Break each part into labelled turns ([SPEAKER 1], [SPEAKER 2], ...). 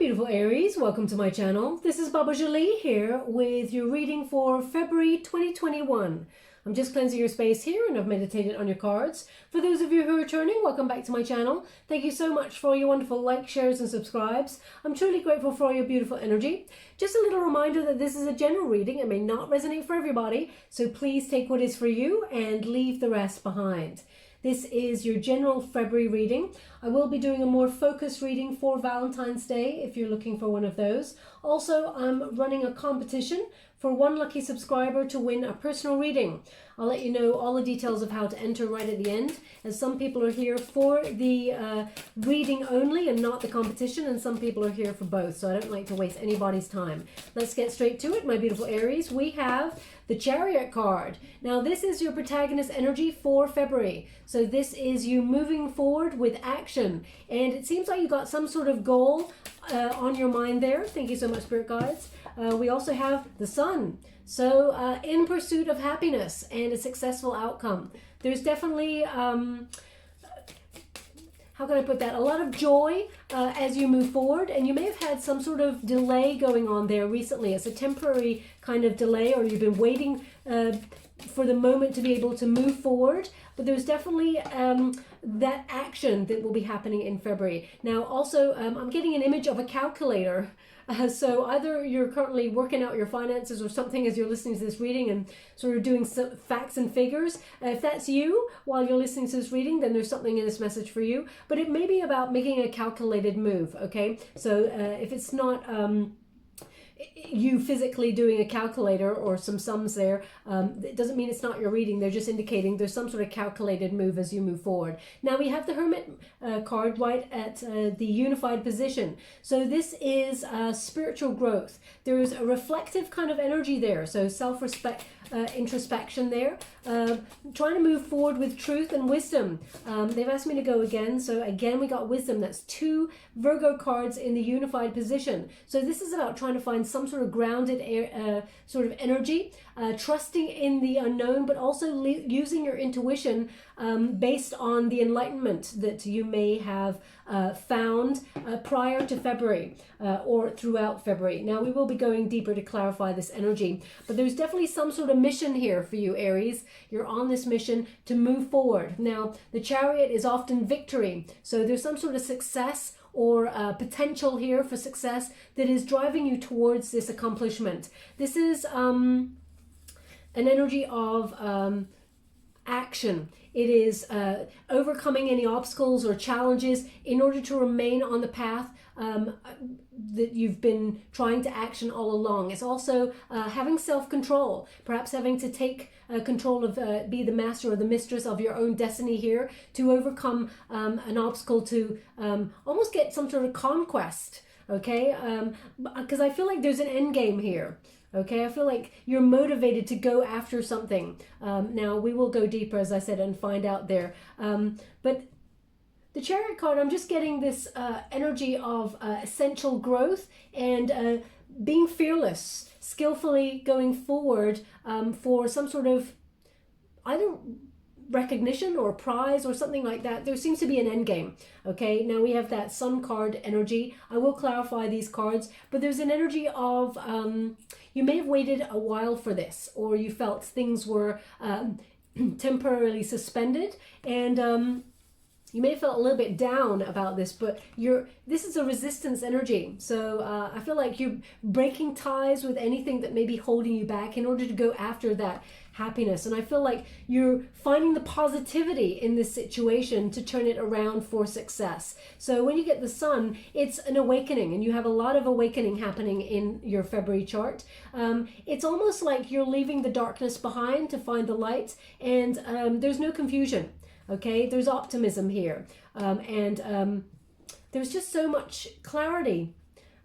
[SPEAKER 1] beautiful Aries, welcome to my channel. This is Baba Jolie here with your reading for February 2021. I'm just cleansing your space here and I've meditated on your cards. For those of you who are returning, welcome back to my channel. Thank you so much for all your wonderful likes, shares and subscribes. I'm truly grateful for all your beautiful energy. Just a little reminder that this is a general reading. It may not resonate for everybody, so please take what is for you and leave the rest behind. This is your general February reading. I will be doing a more focused reading for Valentine's Day if you're looking for one of those. Also, I'm running a competition for one lucky subscriber to win a personal reading. I'll let you know all the details of how to enter right at the end, as some people are here for the reading only and not the competition, and some people are here for both, so I don't like to waste anybody's time. Let's get straight to it, my beautiful Aries. We have the Chariot card. Now, this is your protagonist energy for February. So this is you moving forward with action, and it seems like you got some sort of goal on your mind there. Thank you so much, Spirit Guides. We also have the Sun. So in pursuit of happiness and a successful outcome. There's definitely, how can I put that? A lot of joy as you move forward, and you may have had some sort of delay going on there recently. It's a temporary kind of delay, or you've been waiting for the moment to be able to move forward. But there's definitely that action that will be happening in February. Now, also, I'm getting an image of a calculator. So either you're currently working out your finances or something as you're listening to this reading and sort of doing some facts and figures. If that's you while you're listening to this reading, then there's something in this message for you. But it may be about making a calculated move, okay? So if it's not you physically doing a calculator or some sums there, it doesn't mean it's not your reading. They're just indicating there's some sort of calculated move as you move forward. Now we have the Hermit card right at the unified position. So this is spiritual growth. There is a reflective kind of energy there. So self-respect, introspection there. Trying to move forward with truth and wisdom. They've asked me to go again. So again, we got wisdom. That's 2 Virgo cards in the unified position. So this is about trying to find some sort of grounded sort of energy, trusting in the unknown, but also using your intuition based on the enlightenment that you may have found prior to February or throughout February. Now, we will be going deeper to clarify this energy, but there's definitely some sort of mission here for you, Aries. You're on this mission to move forward. Now, the Chariot is often victory, so there's some sort of success or potential here for success that is driving you towards this accomplishment. This is an energy of action. It is overcoming any obstacles or challenges in order to remain on the path that you've been trying to action all along. It's also having self-control, perhaps having to take control of, be the master or the mistress of your own destiny here to overcome an obstacle, to almost get some sort of conquest, okay? Because I feel like there's an end game here. Okay, I feel like you're motivated to go after something. Now, we will go deeper, as I said, and find out there. But the Chariot card, I'm just getting this energy of essential growth and being fearless, skillfully going forward for some sort of either recognition or prize or something like that. There seems to be an end game. Okay, now we have that Sun card energy. I will clarify these cards, but there's an energy of you may have waited a while for this, or you felt things were temporarily suspended, and you may have felt a little bit down about this, but this is a resistance energy. So I feel like you're breaking ties with anything that may be holding you back in order to go after that happiness. And I feel like you're finding the positivity in this situation to turn it around for success. So when you get the Sun, it's an awakening, and you have a lot of awakening happening in your February chart. It's almost like you're leaving the darkness behind to find the light, and there's no confusion. Okay, there's optimism here, and there's just so much clarity.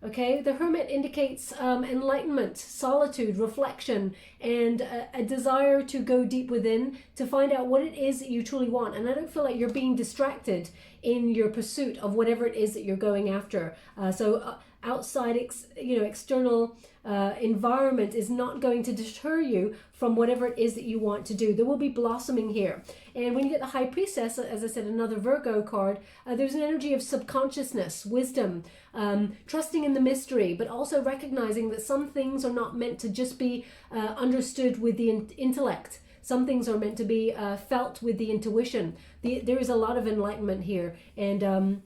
[SPEAKER 1] Okay, the Hermit indicates enlightenment, solitude, reflection, and a desire to go deep within to find out what it is that you truly want. And I don't feel like you're being distracted in your pursuit of whatever it is that you're going after. So outside, external environment is not going to deter you from whatever it is that you want to do. There will be blossoming here. And when you get the High Priestess, as I said, another Virgo card, there's an energy of subconsciousness, wisdom, trusting in the mystery, but also recognizing that some things are not meant to just be understood with the intellect. Some things are meant to be felt with the intuition. There is a lot of enlightenment here. And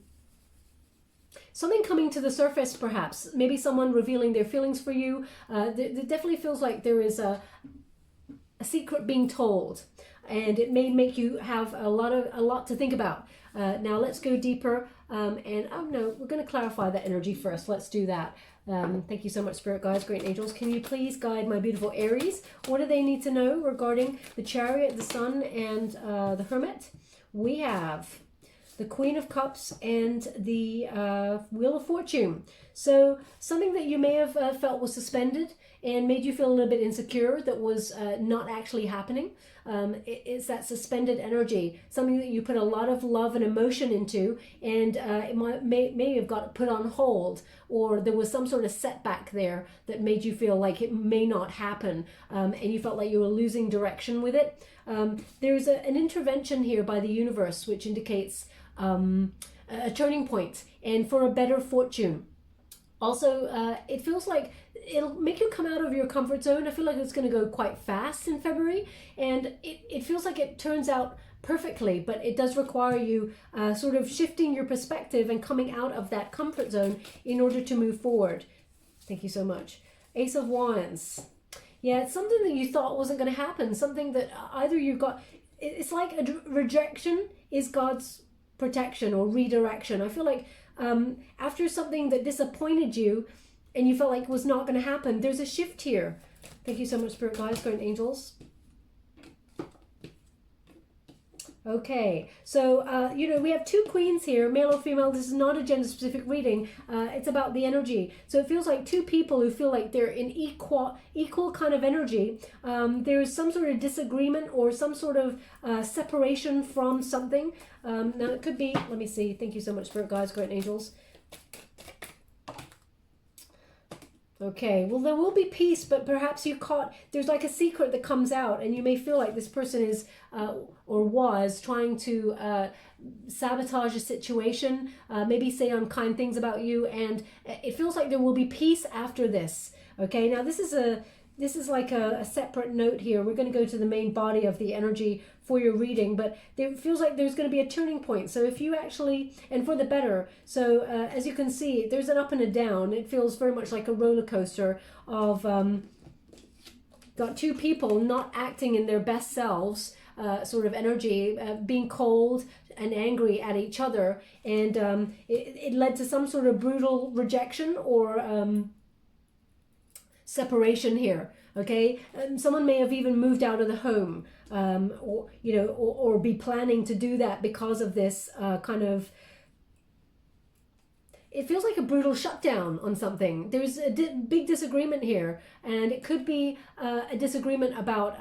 [SPEAKER 1] something coming to the surface, perhaps. Maybe someone revealing their feelings for you. It definitely feels like there is a secret being told. And it may make you have a lot to think about. Now let's go deeper. No, we're going to clarify that energy first. Let's do that. Thank you so much, Spirit Guides, Great Angels. Can you please guide my beautiful Aries? What do they need to know regarding the Chariot, the Sun, and the Hermit? We have the Queen of Cups and the Wheel of Fortune. So something that you may have felt was suspended and made you feel a little bit insecure that was not actually happening. It's that suspended energy, something that you put a lot of love and emotion into, and it may have got put on hold, or there was some sort of setback there that made you feel like it may not happen, and you felt like you were losing direction with it. There's an intervention here by the universe, which indicates a turning point and for a better fortune. Also, it feels like it'll make you come out of your comfort zone. I feel like it's going to go quite fast in February, and it feels like it turns out perfectly, but it does require you sort of shifting your perspective and coming out of that comfort zone in order to move forward. Thank you so much. Ace of Wands. Yeah, it's something that you thought wasn't going to happen, something that either you got, it's like a rejection is God's protection or redirection. I feel like after something that disappointed you and you felt like was not going to happen, there's a shift here. Thank you so much, Spirit Guides, Great Angels. Okay, so, we have two queens here, male or female. This is not a gender-specific reading. It's about the energy. So it feels like two people who feel like they're in equal kind of energy. There's some sort of disagreement or some sort of separation from something. Now, it could be, let me see. Thank you so much, Spirit Guides, Great Angels. Okay, well, there will be peace, but perhaps there's like a secret that comes out, and you may feel like this person is or was trying to sabotage a situation, maybe say unkind things about you, and it feels like there will be peace after this. Okay, now this is like a separate note here. We're going to go to the main body of the energy for your reading, but it feels like there's going to be a turning point. So if you actually, and for the better, so as you can see, there's an up and a down. It feels very much like a roller coaster of got two people not acting in their best selves, sort of energy, being cold and angry at each other, and it led to some sort of brutal rejection or separation here. Okay, someone may have even moved out of the home, or be planning to do that because of this kind of. It feels like a brutal shutdown on something. There's a big disagreement here, and it could be a disagreement about.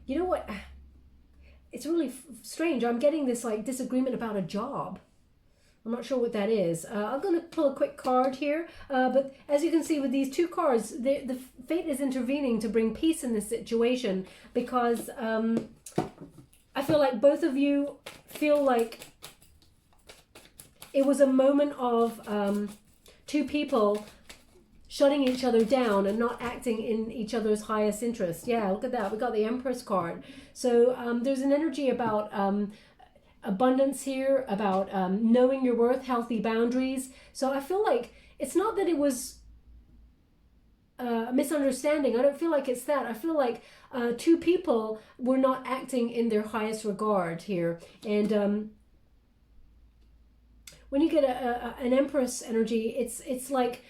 [SPEAKER 1] You know what? It's really strange. I'm getting this like disagreement about a job. I'm not sure what that is. I'm going to pull a quick card here. But as you can see with these two cards, the fate is intervening to bring peace in this situation, because I feel like both of you feel like it was a moment of two people shutting each other down and not acting in each other's highest interest. Yeah, look at that. We got the Empress card. So there's an energy about abundance here, about knowing your worth, healthy boundaries. So I feel like it's not that it was a misunderstanding. I don't feel like it's that. I feel like two people were not acting in their highest regard here. And when you get an Empress energy, it's like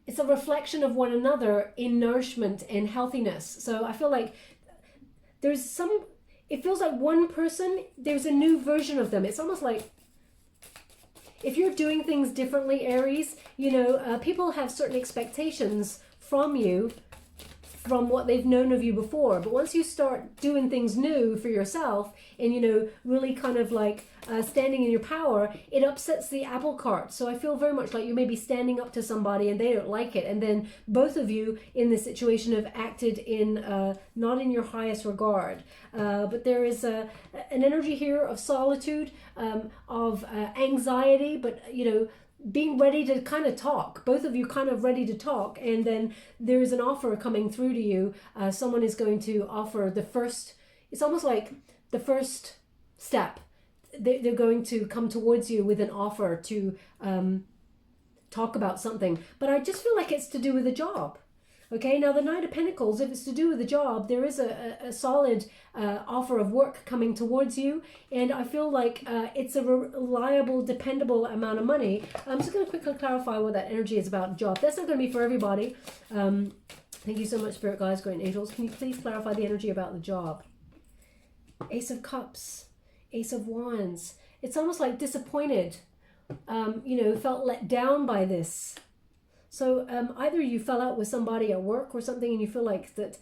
[SPEAKER 1] it's a reflection of one another in nourishment and healthiness. So I feel like there's some. It feels like one person, there's a new version of them. It's almost like if you're doing things differently, Aries, people have certain expectations from you from what they've known of you before. But once you start doing things new for yourself and, you know, really kind of like standing in your power, it upsets the apple cart. So I feel very much like you may be standing up to somebody and they don't like it. And then both of you in this situation have acted in not in your highest regard. But there is an energy here of solitude, of anxiety, but, you know, being ready to kind of talk, both of you kind of ready to talk, and then there's an offer coming through to you. Someone is going to offer the first, it's almost like the first step. They're going to come towards you with an offer to talk about something, but I just feel like it's to do with a job. Okay, now the Knight of Pentacles, if it's to do with the job, there is a solid offer of work coming towards you, and I feel like it's a reliable, dependable amount of money. I'm just going to quickly clarify what that energy is about job. That's not going to be for everybody. Thank you so much, Spirit Guides, Great Angels. Can you please clarify the energy about the job? Ace of Cups, Ace of Wands. It's almost like disappointed, you know, felt let down by this. So either you fell out with somebody at work or something and you feel like that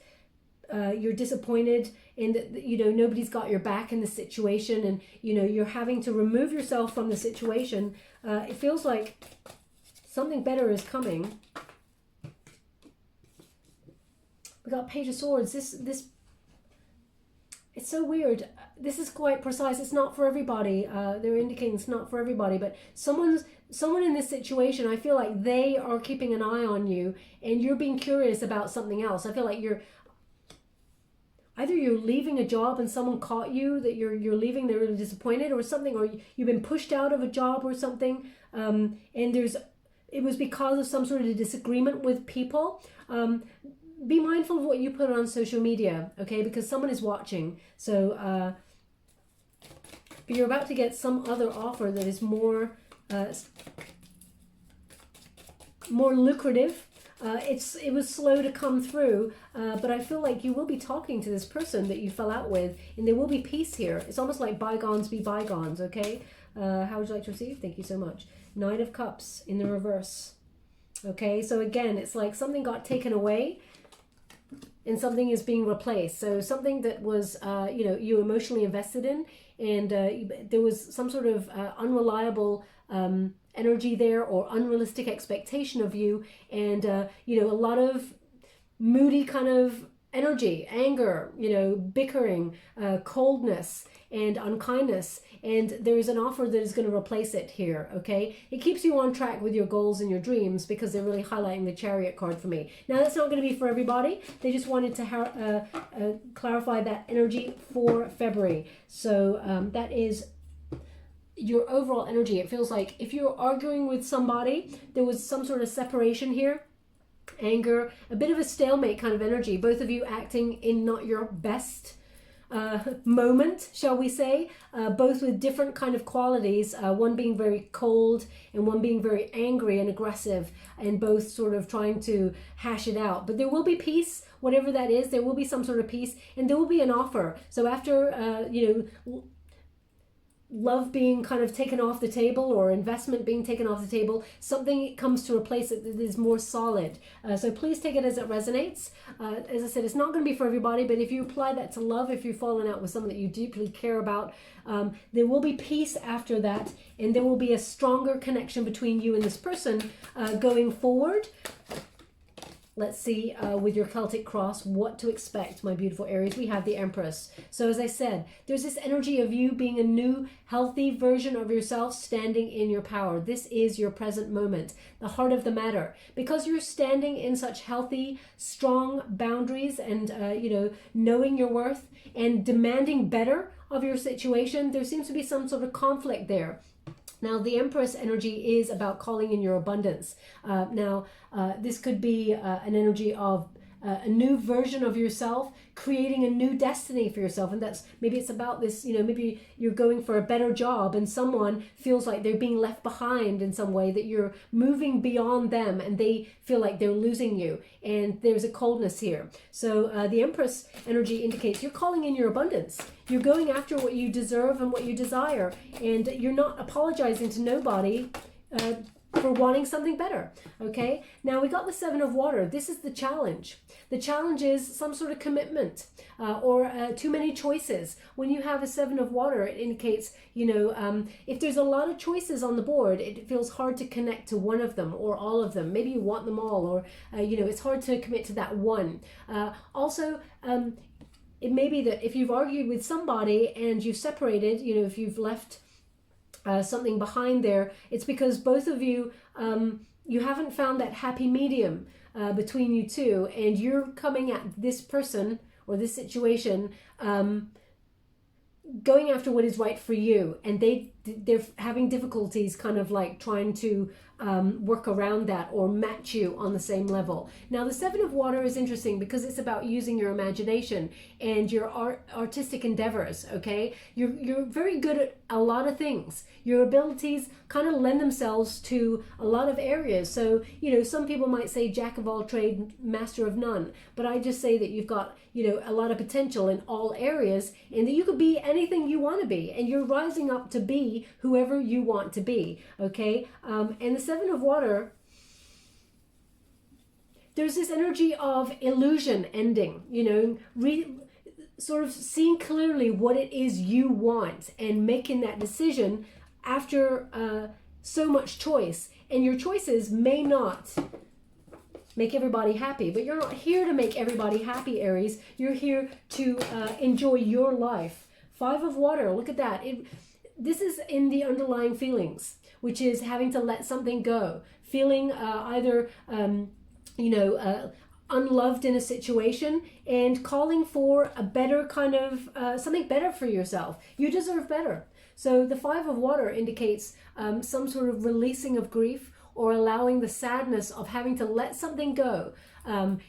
[SPEAKER 1] you're disappointed and that, you know, nobody's got your back in the situation, and, you know, you're having to remove yourself from the situation. It feels like something better is coming. We got Page of Swords. This it's so weird. This is quite precise. It's not for everybody. They're indicating it's not for everybody, but someone in this situation, I feel like they are keeping an eye on you and you're being curious about something else. I feel like either you're leaving a job and someone caught you that you're leaving, they're really disappointed or something, or you've been pushed out of a job or something, and it was because of some sort of disagreement with people. Be mindful of what you put on social media, okay? Because someone is watching. So, but you're about to get some other offer that is more lucrative. It was slow to come through, but I feel like you will be talking to this person that you fell out with, and there will be peace here. It's almost like bygones be bygones, okay? How would you like to receive? Thank you so much. Knight of Cups in the reverse. Okay, so again, it's like something got taken away and something is being replaced. So something that was, you know, you emotionally invested in, and there was some sort of unreliable energy there or unrealistic expectation of you, and, you know, a lot of moody kind of energy, anger, you know, bickering, coldness, and unkindness, and there is an offer that is going to replace it here, okay? It keeps you on track with your goals and your dreams because they're really highlighting the Chariot card for me. Now, that's not going to be for everybody. They just wanted to clarify that energy for February. So that is your overall energy. It feels like if you're arguing with somebody, there was some sort of separation here, anger, a bit of a stalemate kind of energy, both of you acting in not your best moment, shall we say, both with different kind of qualities, one being very cold and one being very angry and aggressive, and both sort of trying to hash it out. But there will be peace, whatever that is. There will be some sort of peace, and there will be an offer. So after you know, love being kind of taken off the table or investment being taken off the table, something comes to replace it that is more solid. So please take it as it resonates. As I said, it's not going to be for everybody, but if you apply that to love, if you've fallen out with someone that you deeply care about, there will be peace after that, and there will be a stronger connection between you and this person going forward. Let's see with your Celtic cross what to expect, my beautiful Aries. We have the Empress. So as I said, there's this energy of you being a new, healthy version of yourself standing in your power. This is your present moment, the heart of the matter. Because you're standing in such healthy, strong boundaries and, you know, knowing your worth and demanding better of your situation, there seems to be some sort of conflict there. Now, the Empress energy is about calling in your abundance. This could be an energy of a new version of yourself, creating a new destiny for yourself. And that's, maybe it's about this, you know, maybe you're going for a better job and someone feels like they're being left behind in some way, that you're moving beyond them and they feel like they're losing you. And there's a coldness here. So the Empress energy indicates you're calling in your abundance. You're going after what you deserve and what you desire. And you're not apologizing to nobody for wanting something better. Okay, now we got the Seven of Water. This is the challenge. The challenge is some sort of commitment or too many choices. When you have a Seven of Water, it indicates, you know, if there's a lot of choices on the board, it feels hard to connect to one of them or all of them. Maybe you want them all, or you know, it's hard to commit to that one. Also, it may be that if you've argued with somebody and you've separated, you know, if you've left something behind there, it's because both of you, you haven't found that happy medium between you two, and you're coming at this person or this situation going after what is right for you, and they're having difficulties kind of like trying to work around that or match you on the same level. Now the Seven of Water is interesting because it's about using your imagination and your artistic endeavors. Okay, you're very good at a lot of things. Your abilities kind of lend themselves to a lot of areas. So, you know, some people might say jack of all trade, master of none, but I just say that you've got, you know, a lot of potential in all areas, and that you could be anything you want to be, and you're rising up to be whoever you want to be. Okay, and the Seven of Water, there's this energy of illusion ending, you know, sort of seeing clearly what it is you want and making that decision after so much choice. And your choices may not make everybody happy, but you're not here to make everybody happy, Aries. You're here to enjoy your life. Five of Water, look at that. This is in the underlying feelings, which is having to let something go, feeling either, you know, unloved in a situation, and calling for a better kind of something better for yourself. You deserve better. So the Five of Water indicates some sort of releasing of grief, or allowing the sadness of having to let something go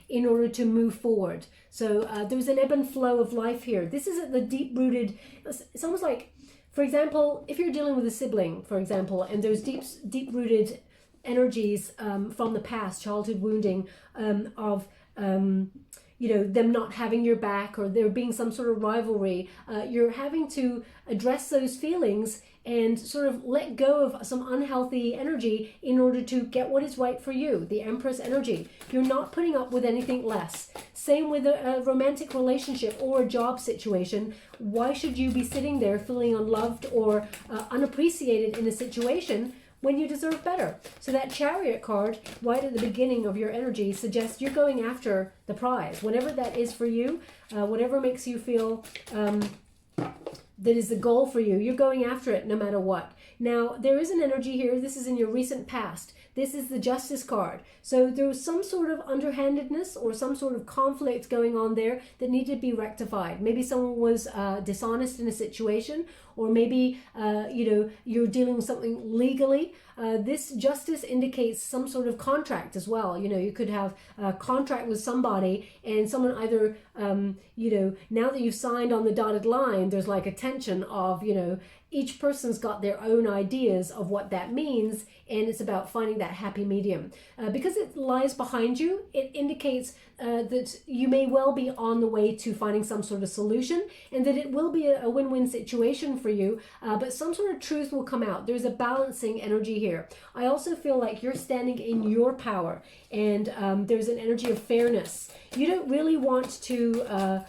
[SPEAKER 1] in order to move forward. So there's an ebb and flow of life here. This is at the deep-rooted, it's almost like, for example, if you're dealing with a sibling, for example, and there's deep-rooted energies from the past, childhood wounding, of you know, them not having your back, or there being some sort of rivalry, you're having to address those feelings and sort of let go of some unhealthy energy in order to get what is right for you, the Empress energy. You're not putting up with anything less. Same with a romantic relationship or a job situation. Why should you be sitting there feeling unloved or unappreciated in a situation when you deserve better? So that Chariot card right at the beginning of your energy suggests you're going after the prize, whatever that is for you, whatever makes you feel that is the goal for you. You're going after it no matter what. Now, there is an energy here. This is in your recent past. This is the Justice card. So there was some sort of underhandedness or some sort of conflict going on there that needed to be rectified. Maybe someone was dishonest in a situation, or maybe you know, you're dealing with something legally. This Justice indicates some sort of contract as well. You know, you could have a contract with somebody, and someone either you know, now that you've signed on the dotted line, there's like a tension of, you know, each person's got their own ideas of what that means, and it's about finding that happy medium. Because it lies behind you, it indicates that you may well be on the way to finding some sort of solution, and that it will be a win-win situation for you, but some sort of truth will come out. There's a balancing energy here. I also feel like you're standing in your power, and there's an energy of fairness. You don't really want to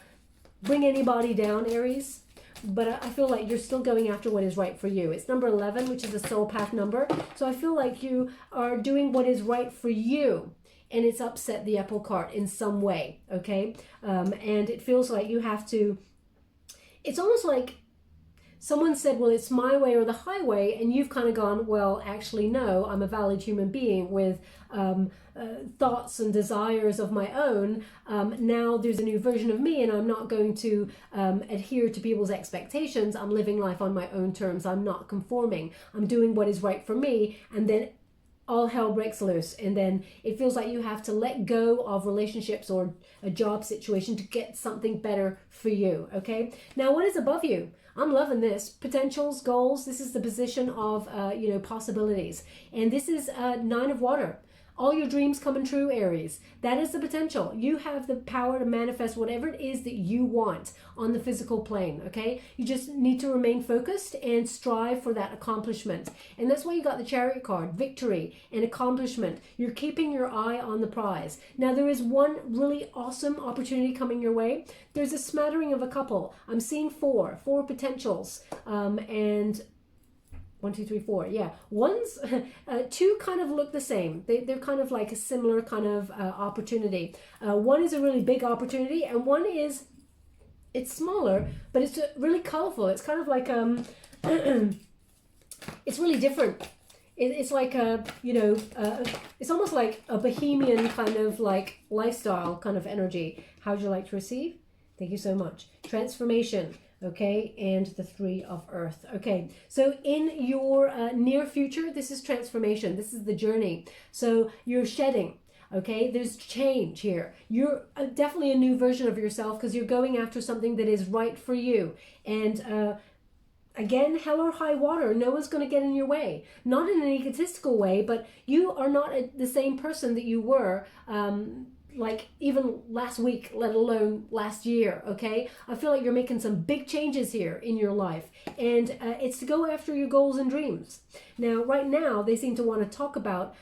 [SPEAKER 1] bring anybody down, Aries, but I feel like you're still going after what is right for you. It's number 11, which is a soul path number. So I feel like you are doing what is right for you, and it's upset the apple cart in some way, okay? And it feels like you have to, it's almost like someone said, well, it's my way or the highway, and you've kind of gone, well, actually, no, I'm a valid human being with thoughts and desires of my own. Now there's a new version of me, and I'm not going to adhere to people's expectations. I'm living life on my own terms. I'm not conforming. I'm doing what is right for me, and then all hell breaks loose. And then it feels like you have to let go of relationships or a job situation to get something better for you, okay? Now, what is above you? I'm loving this. Potentials, goals. This is the position of, you know, possibilities. And this is 9 of Water. All your dreams coming true, Aries. That is the potential. You have the power to manifest whatever it is that you want on the physical plane, okay? You just need to remain focused and strive for that accomplishment. And that's why you got the Chariot card, victory and accomplishment. You're keeping your eye on the prize. Now, there is one really awesome opportunity coming your way. There's a smattering of a couple. I'm seeing four potentials, and 1, 2, 3, 4. Yeah, one's two kind of look the same. They're kind of like a similar kind of opportunity. One is a really big opportunity, and one is, it's smaller, but it's really colorful. It's kind of like it's really different. It's like it's almost like a bohemian kind of like lifestyle kind of energy. How would you like to receive? Thank you so much. Transformation. Okay, and the 3 of Earth. Okay, so in your near future, this is transformation. This is the journey. So you're shedding. Okay, there's change here. You're definitely a new version of yourself because you're going after something that is right for you. And again, hell or high water, no one's going to get in your way. Not in an egotistical way, but you are not the same person that you were like even last week, let alone last year, okay? I feel like you're making some big changes here in your life, and it's to go after your goals and dreams. Now, right now, they seem to want to talk about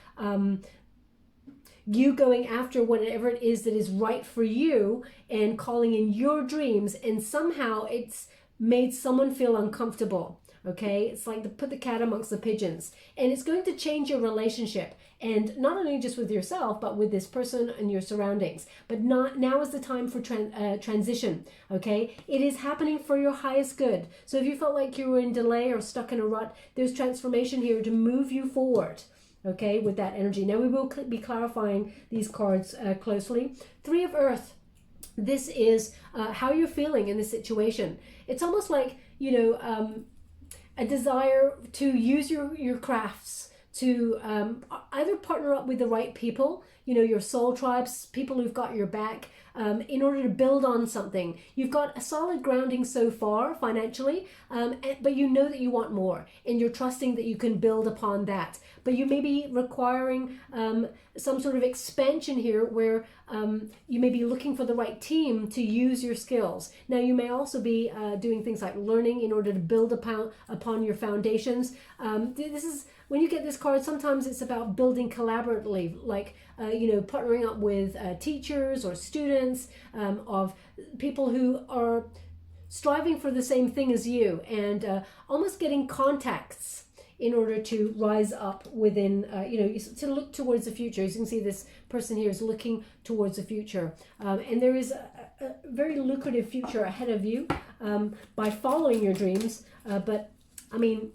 [SPEAKER 1] you going after whatever it is that is right for you and calling in your dreams, and somehow it's made someone feel uncomfortable. Okay, it's like to put the cat amongst the pigeons, and it's going to change your relationship, and not only just with yourself but with this person and your surroundings. But now is the time for transition. Okay, it is happening for your highest good. So if you felt like you were in delay or stuck in a rut, there's transformation here to move you forward. Okay, with that energy. Now we will be clarifying these cards closely. 3 of Earth. This is how you're feeling in this situation. It's almost like, a desire to use your crafts to either partner up with the right people, your soul tribes, people who've got your back, in order to build on something. You've got a solid grounding so far financially, but you know that you want more, and you're trusting that you can build upon that. But you may be requiring some sort of expansion here where you may be looking for the right team to use your skills. Now, you may also be doing things like learning in order to build upon your foundations. This is, when you get this card, sometimes it's about building collaboratively, like, partnering up with teachers or students, of people who are striving for the same thing as you, and almost getting contacts in order to rise up within, to look towards the future. As you can see, this person here is looking towards the future. And there is a very lucrative future ahead of you by following your dreams. But, I mean,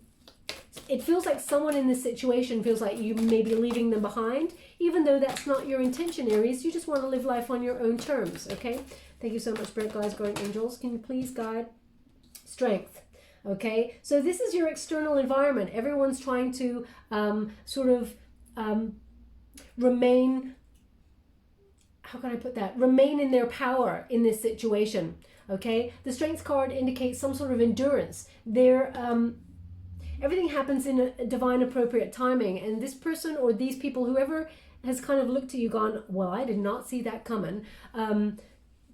[SPEAKER 1] it feels like someone in this situation feels like you may be leaving them behind, even though that's not your intention, Aries. You just want to live life on your own terms, okay? Thank you so much, Spirit Guides, Guardian Angels. Can you please guide? Strength. Okay, so this is your external environment. Everyone's trying to remain, how can I put that? Remain in their power in this situation, okay? The Strength card indicates some sort of endurance. Everything happens in a divine appropriate timing, and this person or these people, whoever has kind of looked at you gone, well, I did not see that coming,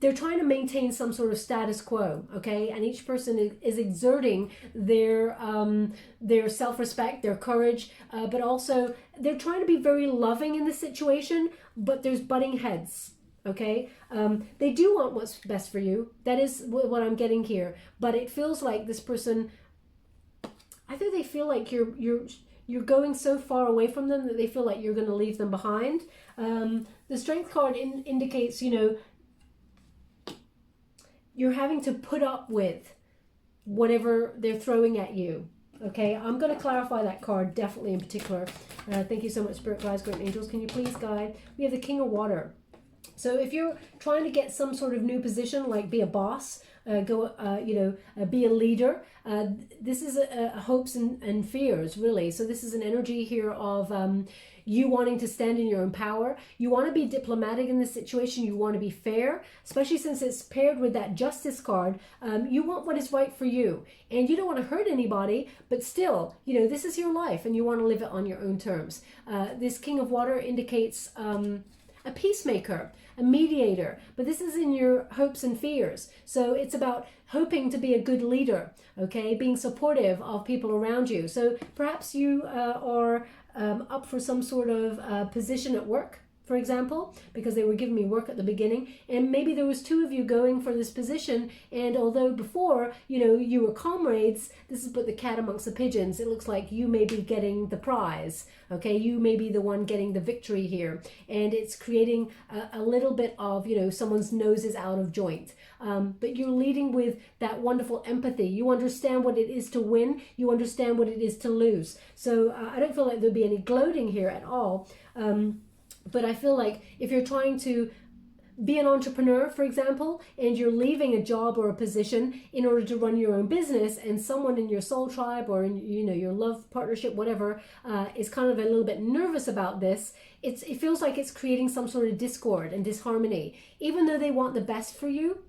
[SPEAKER 1] they're trying to maintain some sort of status quo, okay? And each person is exerting their self-respect, their courage, but also they're trying to be very loving in this situation, but there's butting heads, okay? They do want what's best for you. That is what I'm getting here. But it feels like this person, either they feel like you're going so far away from them that they feel like you're going to leave them behind. The Strength card indicates, you're having to put up with whatever they're throwing at you. Okay, I'm going to clarify that card definitely in particular. Thank you so much, Spirit Guides, Guardian Angels. Can you please guide? We have the King of Water. So if you're trying to get some sort of new position, like be a boss, be a leader, this is hopes and fears, really. So this is an energy here of you wanting to stand in your own power. You want to be diplomatic in this situation. You want to be fair, especially since it's paired with that Justice card. You want what is right for you, and you don't want to hurt anybody, but still, you know, this is your life and you want to live it on your own terms. This King of Water indicates a peacemaker, a mediator, but this is in your hopes and fears. So it's about hoping to be a good leader, okay, being supportive of people around you. So perhaps you are up for some sort of position at work, for example, because they were giving me work at the beginning, and maybe there was two of you going for this position, and although before, you know, you were comrades, this is put the cat amongst the pigeons. It looks like you may be getting the prize, okay? You may be the one getting the victory here, and it's creating a little bit of, you know, someone's nose is out of joint. But you're leading with that wonderful empathy. You understand what it is to win. You understand what it is to lose. So I don't feel like there'll be any gloating here at all. But I feel like if you're trying to be an entrepreneur, for example, and you're leaving a job or a position in order to run your own business, and someone in your soul tribe or in, you know, your love partnership, whatever, is kind of a little bit nervous about this, it feels like it's creating some sort of discord and disharmony, even though they want the best for you.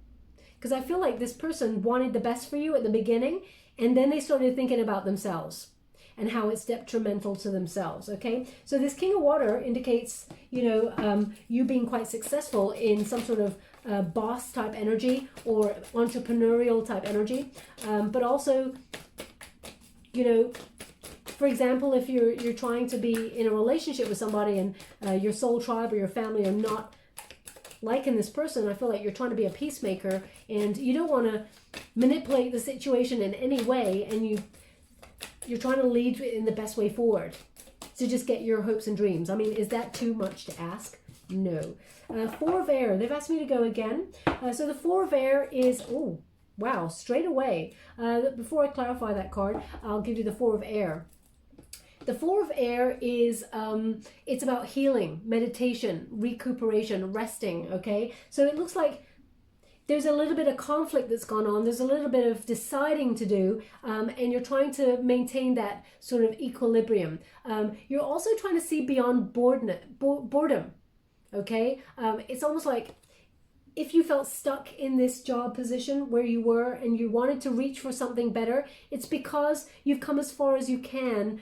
[SPEAKER 1] Because I feel like this person wanted the best for you at the beginning, and then they started thinking about themselves and how it's detrimental to themselves, okay? So this King of Water indicates, you know, you being quite successful in some sort of boss type energy or entrepreneurial type energy, but also, you know, for example, if you're trying to be in a relationship with somebody and your soul tribe or your family are not liking this person, I feel like you're trying to be a peacemaker and you don't want to manipulate the situation in any way, and you're trying to lead in the best way forward to just get your hopes and dreams. I mean, is that too much to ask? No. Four of Air. They've asked me to go again. So the Four of Air is, oh, wow, straight away. Before I clarify that card, I'll give you the Four of Air. The Four of Air is, it's about healing, meditation, recuperation, resting, okay? So it looks like there's a little bit of conflict that's gone on. There's a little bit of deciding to do, and you're trying to maintain that sort of equilibrium. You're also trying to see beyond boredom, okay? It's almost like if you felt stuck in this job position where you were and you wanted to reach for something better, it's because you've come as far as you can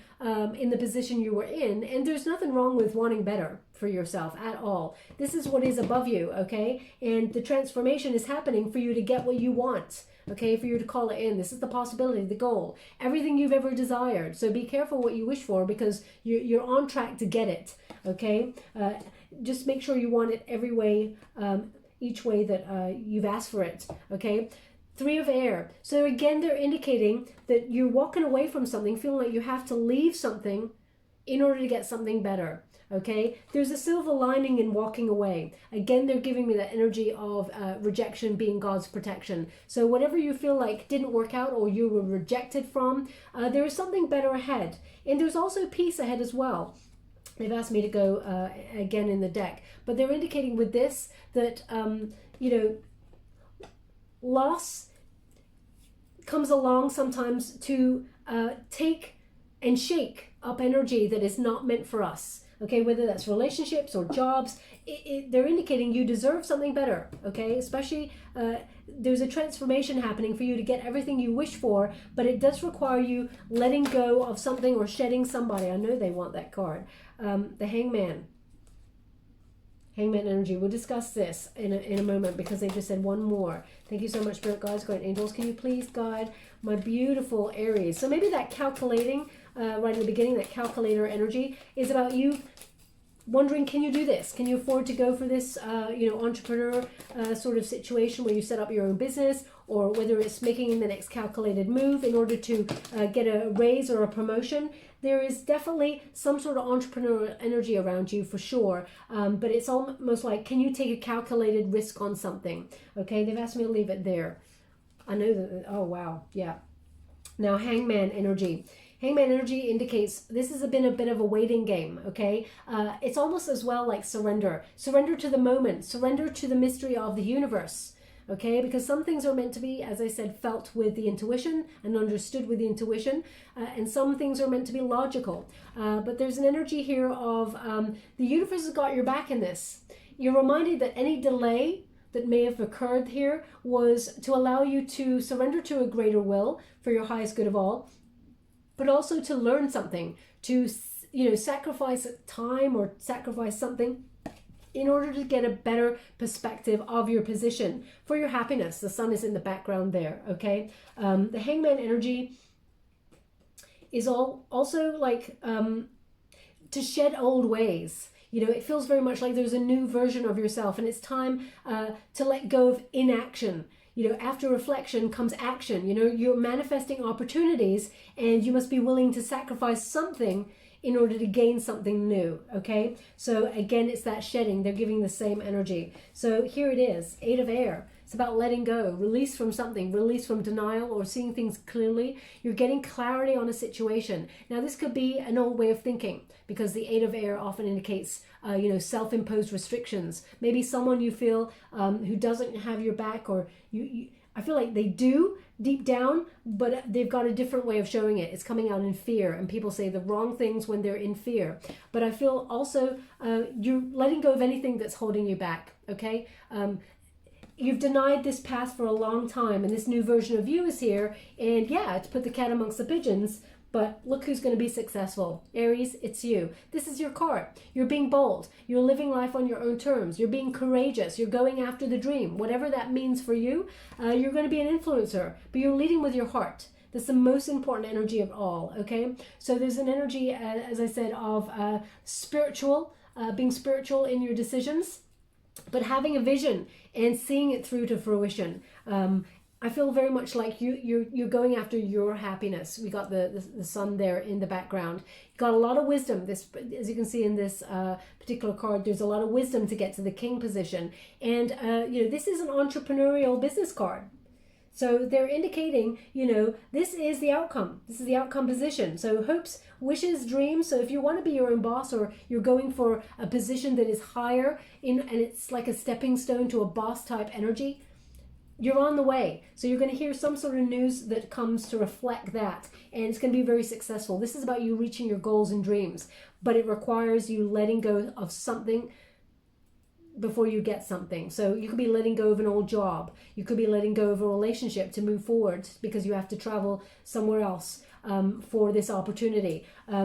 [SPEAKER 1] in the position you were in, and there's nothing wrong with wanting better for yourself at all. This is what is above you, okay? And the transformation is happening for you to get what you want, okay? For you to call it in. This is the possibility, the goal, everything you've ever desired. So be careful what you wish for, because you're on track to get it, okay? Just make sure you want it every way, each way that you've asked for it, okay? Three of Air. So again, they're indicating that you're walking away from something, feeling like you have to leave something in order to get something better, okay? There's a silver lining in walking away. Again, they're giving me that energy of rejection being God's protection. So whatever you feel like didn't work out or you were rejected from, there is something better ahead. And there's also peace ahead as well. They've asked me to go again in the deck, but they're indicating with this that, you know, loss comes along sometimes to take and shake up energy that is not meant for us, okay? Whether that's relationships or jobs, they're indicating you deserve something better, okay? Especially there's a transformation happening for you to get everything you wish for, but it does require you letting go of something or shedding somebody. I know they want that card. The Hangman. Hangman energy. We'll discuss this in a moment, because they just said one more. Thank you so much, Spirit Guides, Guardian Angels. Can you please guide my beautiful Aries? So maybe that calculating, right in the beginning, that calculator energy is about you wondering, can you do this? Can you afford to go for this, you know, entrepreneur sort of situation where you set up your own business, or whether it's making the next calculated move in order to get a raise or a promotion. There is definitely some sort of entrepreneurial energy around you for sure, but it's almost like, can you take a calculated risk on something? Okay, they've asked me to leave it there. I know that, oh wow, yeah. Now, Hangman energy. Hangman energy indicates this has been a bit of a waiting game, okay? It's almost as well like surrender. Surrender to the moment. Surrender to the mystery of the universe, okay? Because some things are meant to be, as I said, felt with the intuition and understood with the intuition, and some things are meant to be logical. But there's an energy here of the universe has got your back in this. You're reminded that any delay that may have occurred here was to allow you to surrender to a greater will for your highest good of all, but also to learn something, to sacrifice time or sacrifice something in order to get a better perspective of your position for your happiness. The sun is in the background there, okay? The Hangman energy is also like to shed old ways. It feels very much like there's a new version of yourself, and it's time to let go of inaction. After reflection comes action. You're manifesting opportunities, and you must be willing to sacrifice something in order to gain something new, okay? So again, it's that shedding. They're giving the same energy. So here it is, 8 of Air. It's about letting go, release from something, release from denial or seeing things clearly. You're getting clarity on a situation. Now, this could be an old way of thinking, because the 8 of Air often indicates, self-imposed restrictions. Maybe someone you feel who doesn't have your back, or I feel like they do deep down, but they've got a different way of showing it. It's coming out in fear, and people say the wrong things when they're in fear. But I feel also you're letting go of anything that's holding you back, okay? You've denied this path for a long time, and this new version of you is here. And yeah, to put the cat amongst the pigeons, but look who's going to be successful. Aries, it's you. This is your card. You're being bold. You're living life on your own terms. You're being courageous. You're going after the dream. Whatever that means for you, you're going to be an influencer, but you're leading with your heart. That's the most important energy of all, okay? So there's an energy, as I said, of spiritual, being spiritual in your decisions, but having a vision and seeing it through to fruition. I feel very much like you're going after your happiness. We got the sun there in the background. You got a lot of wisdom. This, as you can see in this particular card, there's a lot of wisdom to get to the king position. And this is an entrepreneurial business card. So they're indicating, this is the outcome. This is the outcome position. So hopes, wishes, dreams. So if you want to be your own boss, or you're going for a position that is higher and it's like a stepping stone to a boss type energy, you're on the way. So you're going to hear some sort of news that comes to reflect that, and it's going to be very successful. This is about you reaching your goals and dreams, but it requires you letting go of something before you get something. So you could be letting go of an old job. You could be letting go of a relationship to move forward because you have to travel somewhere else for this opportunity. I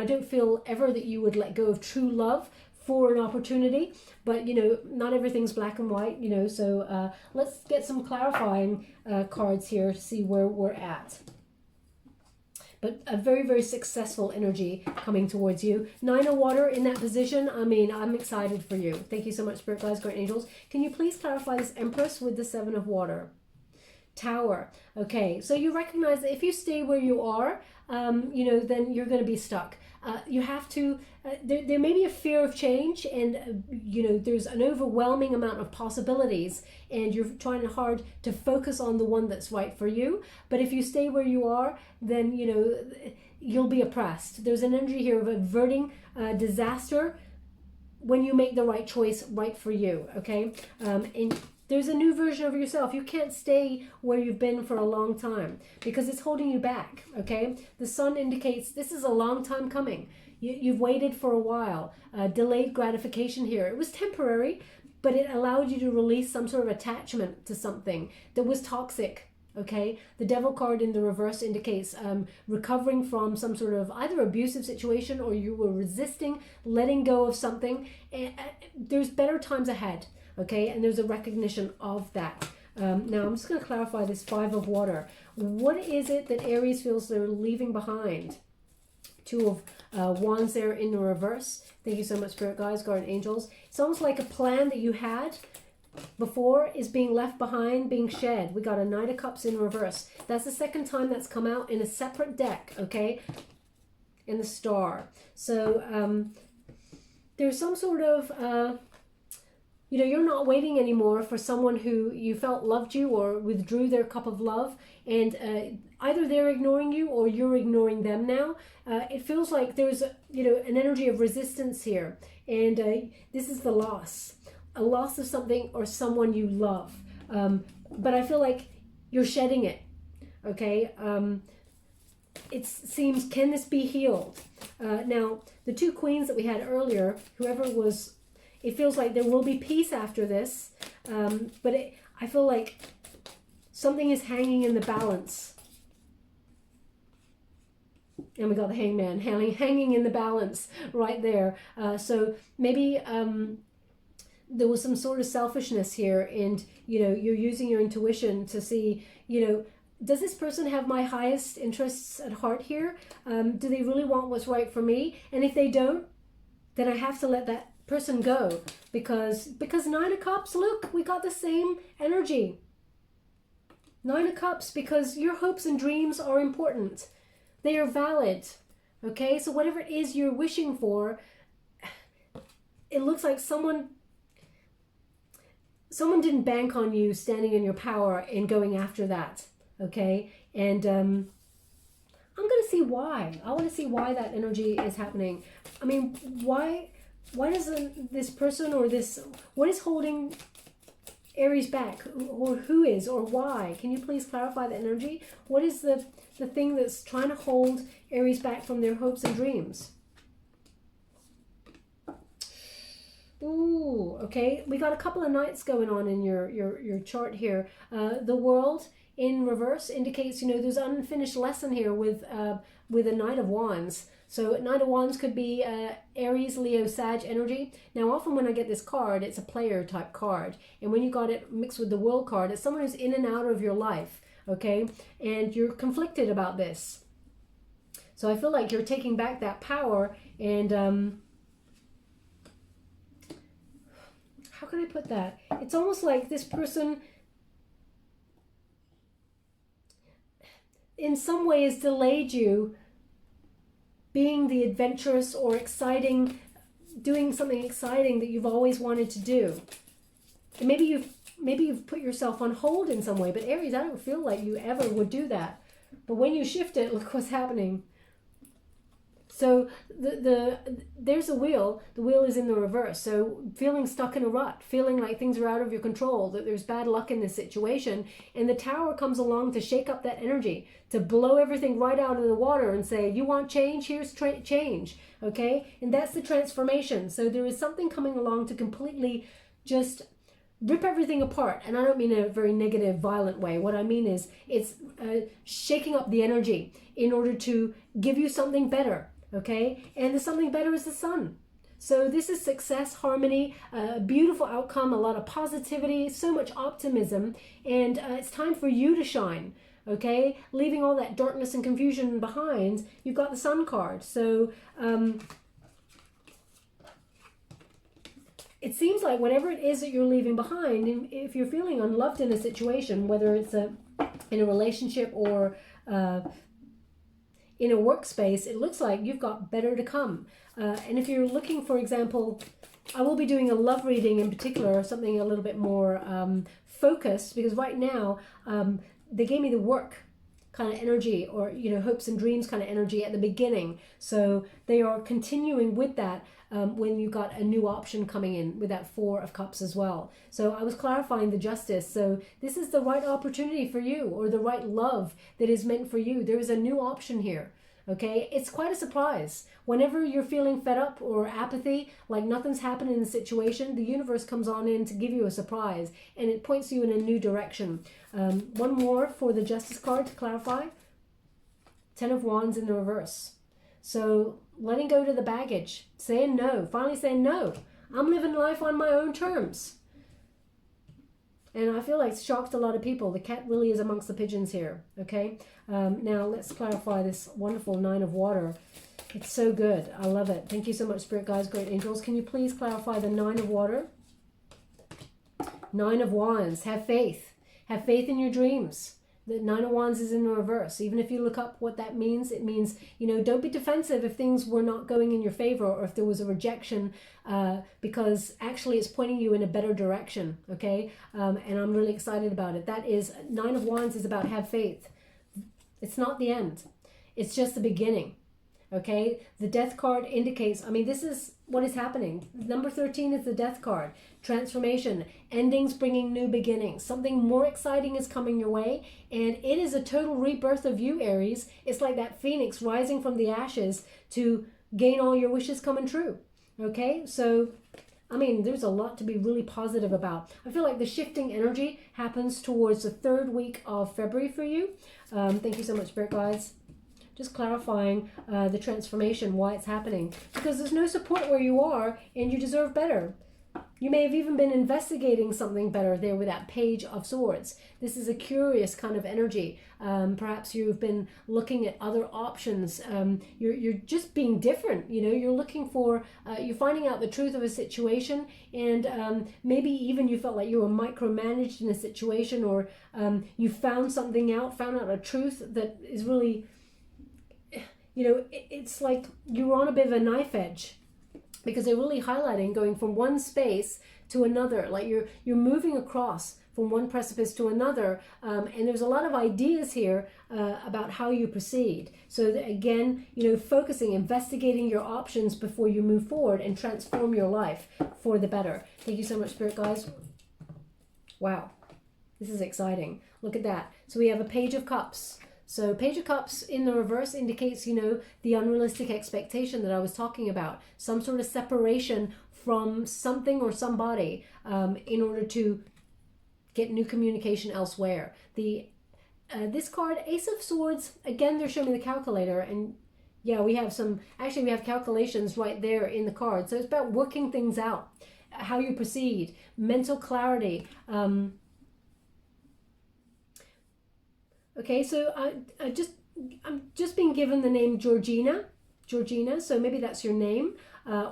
[SPEAKER 1] don't feel ever that you would let go of true love for an opportunity, but not everything's black and white, so let's get some clarifying cards here to see where we're at. But a very, very successful energy coming towards you. 9 of Water in that position. I'm excited for you. Thank you so much, Spirit Guides, Guardian Angels. Can you please clarify this Empress with the 7 of Water? Tower. Okay, so you recognize that if you stay where you are, then you're going to be stuck. You have to, there may be a fear of change, and there's an overwhelming amount of possibilities, and you're trying hard to focus on the one that's right for you. But if you stay where you are, then you'll be oppressed. There's an energy here of averting disaster when you make the right choice right for you, okay? And there's a new version of yourself. You can't stay where you've been for a long time because it's holding you back, okay? The sun indicates this is a long time coming. You've waited for a while. Delayed gratification here. It was temporary, but it allowed you to release some sort of attachment to something that was toxic, okay? The Devil card in the reverse indicates recovering from some sort of either abusive situation, or you were resisting letting go of something. There's better times ahead. Okay, and there's a recognition of that. Now, I'm just going to clarify this 5 of Water. What is it that Aries feels they're leaving behind? 2 of Wands there in the reverse. Thank you so much, Spirit Guides, Guardian Angels. It's almost like a plan that you had before is being left behind, being shed. We got a Knight of Cups in reverse. That's the second time that's come out in a separate deck, okay? In the Star. So there's some sort of... you're not waiting anymore for someone who you felt loved you or withdrew their cup of love, and either they're ignoring you or you're ignoring them now. It feels like there's an energy of resistance here, and this is the loss. A loss of something or someone you love. But I feel like you're shedding it, okay? It seems, can this be healed? Now, the two queens that we had earlier, whoever was, it feels like there will be peace after this, but I feel like something is hanging in the balance. And we got the hangman hanging in the balance right there. So maybe there was some sort of selfishness here, and you're using your intuition to see, does this person have my highest interests at heart here? Do they really want what's right for me? And if they don't, then I have to let that person go, because Nine of Cups, look, we got the same energy. Nine of Cups, because your hopes and dreams are important. They are valid, okay? So whatever it is you're wishing for, it looks like someone didn't bank on you standing in your power and going after that, okay? And I'm going to see why. I want to see why that energy is happening. I mean, why doesn't this person or what is holding Aries back, or who is, or why? Can you please clarify the energy? What is the thing that's trying to hold Aries back from their hopes and dreams? Ooh, okay. We got a couple of knights going on in your chart here. The World in reverse indicates, there's an unfinished lesson here with a Knight of Wands. So Knight of Wands could be Aries, Leo, Sag energy. Now, often when I get this card, it's a player type card. And when you got it mixed with the World card, it's someone who's in and out of your life, okay? And you're conflicted about this. So I feel like you're taking back that power, and how can I put that? It's almost like this person in some ways delayed you being the adventurous or exciting, doing something exciting that you've always wanted to do. And maybe you've put yourself on hold in some way, but Aries, I don't feel like you ever would do that. But when you shift it, look what's happening. So there's a wheel. The wheel is in the reverse. So feeling stuck in a rut, feeling like things are out of your control, that there's bad luck in this situation. And the Tower comes along to shake up that energy, to blow everything right out of the water and say, you want change? Here's change. Okay? And that's the transformation. So there is something coming along to completely just rip everything apart. And I don't mean in a very negative, violent way. What I mean is it's shaking up the energy in order to give you something better. Okay, and the something better is the Sun. So this is success, harmony, a beautiful outcome, a lot of positivity, so much optimism, and it's time for you to shine. Okay, leaving all that darkness and confusion behind, you've got the Sun card. So it seems like whatever it is that you're leaving behind, and if you're feeling unloved in a situation, whether it's in a relationship or in a workspace, it looks like you've got better to come. And if you're looking, for example, I will be doing a love reading in particular, something a little bit more focused, because right now they gave me the work kind of energy, or hopes and dreams kind of energy at the beginning. So they are continuing with that when you got a new option coming in with that Four of Cups as well. So I was clarifying the Justice. So this is the right opportunity for you, or the right love that is meant for you. There is a new option here. Okay, it's quite a surprise. Whenever you're feeling fed up or apathy, like nothing's happening in the situation, the universe comes on in to give you a surprise, and it points you in a new direction. One more for the Justice card to clarify. Ten of Wands in the reverse. So letting go to the baggage, saying no, finally saying no. I'm living life on my own terms. And I feel like it's shocked a lot of people. The cat really is amongst the pigeons here, okay? Now let's clarify this wonderful Nine of Water. It's so good. I love it. Thank you so much, Spirit Guides, Great Angels. Can you please clarify the Nine of Water? Nine of Wands. Have faith. Have faith in your dreams. The Nine of Wands is in the reverse. Even if you look up what that means, it means, don't be defensive if things were not going in your favor, or if there was a rejection, because actually it's pointing you in a better direction, okay? And I'm really excited about it. That is, Nine of Wands is about have faith. It's not the end. It's just the beginning. Okay, the death card indicates, I mean, this is what is happening. Number 13 is the death card. Transformation, endings bringing new beginnings. Something more exciting is coming your way, and it is a total rebirth of you, Aries. It's like that phoenix rising from the ashes to gain all your wishes coming true. Okay, so I mean, there's a lot to be really positive about. I feel like the shifting energy happens towards the third week of February for you. Thank you so much, Spirit Guides. Just clarifying the transformation, why it's happening. Because there's no support where you are, and you deserve better. You may have even been investigating something better there with that Page of Swords. This is a curious kind of energy. Perhaps you've been looking at other options. You're just being different. You know, you're looking for, you're finding out the truth of a situation, and maybe even you felt like you were micromanaged in a situation, or you found something out, found out a truth that is really, you know, it's like you're on a bit of a knife edge. Because they're really highlighting going from one space to another, like you're moving across from one precipice to another, and there's a lot of ideas here about how you proceed. So that, again, you know, focusing, investigating your options before you move forward and transform your life for the better. Thank you so much, Spirit Guides. Wow, this is exciting. Look at that. So we have a Page of Cups. So Page of Cups in the reverse indicates, you know, the unrealistic expectation that I was talking about. Some sort of separation from something or somebody in order to get new communication elsewhere. This card, Ace of Swords, again, they're showing me the calculator. And yeah, we have we have calculations right there in the card. So it's about working things out, how you proceed, mental clarity. Okay, so I'm just being given the name Georgina, so maybe that's your name,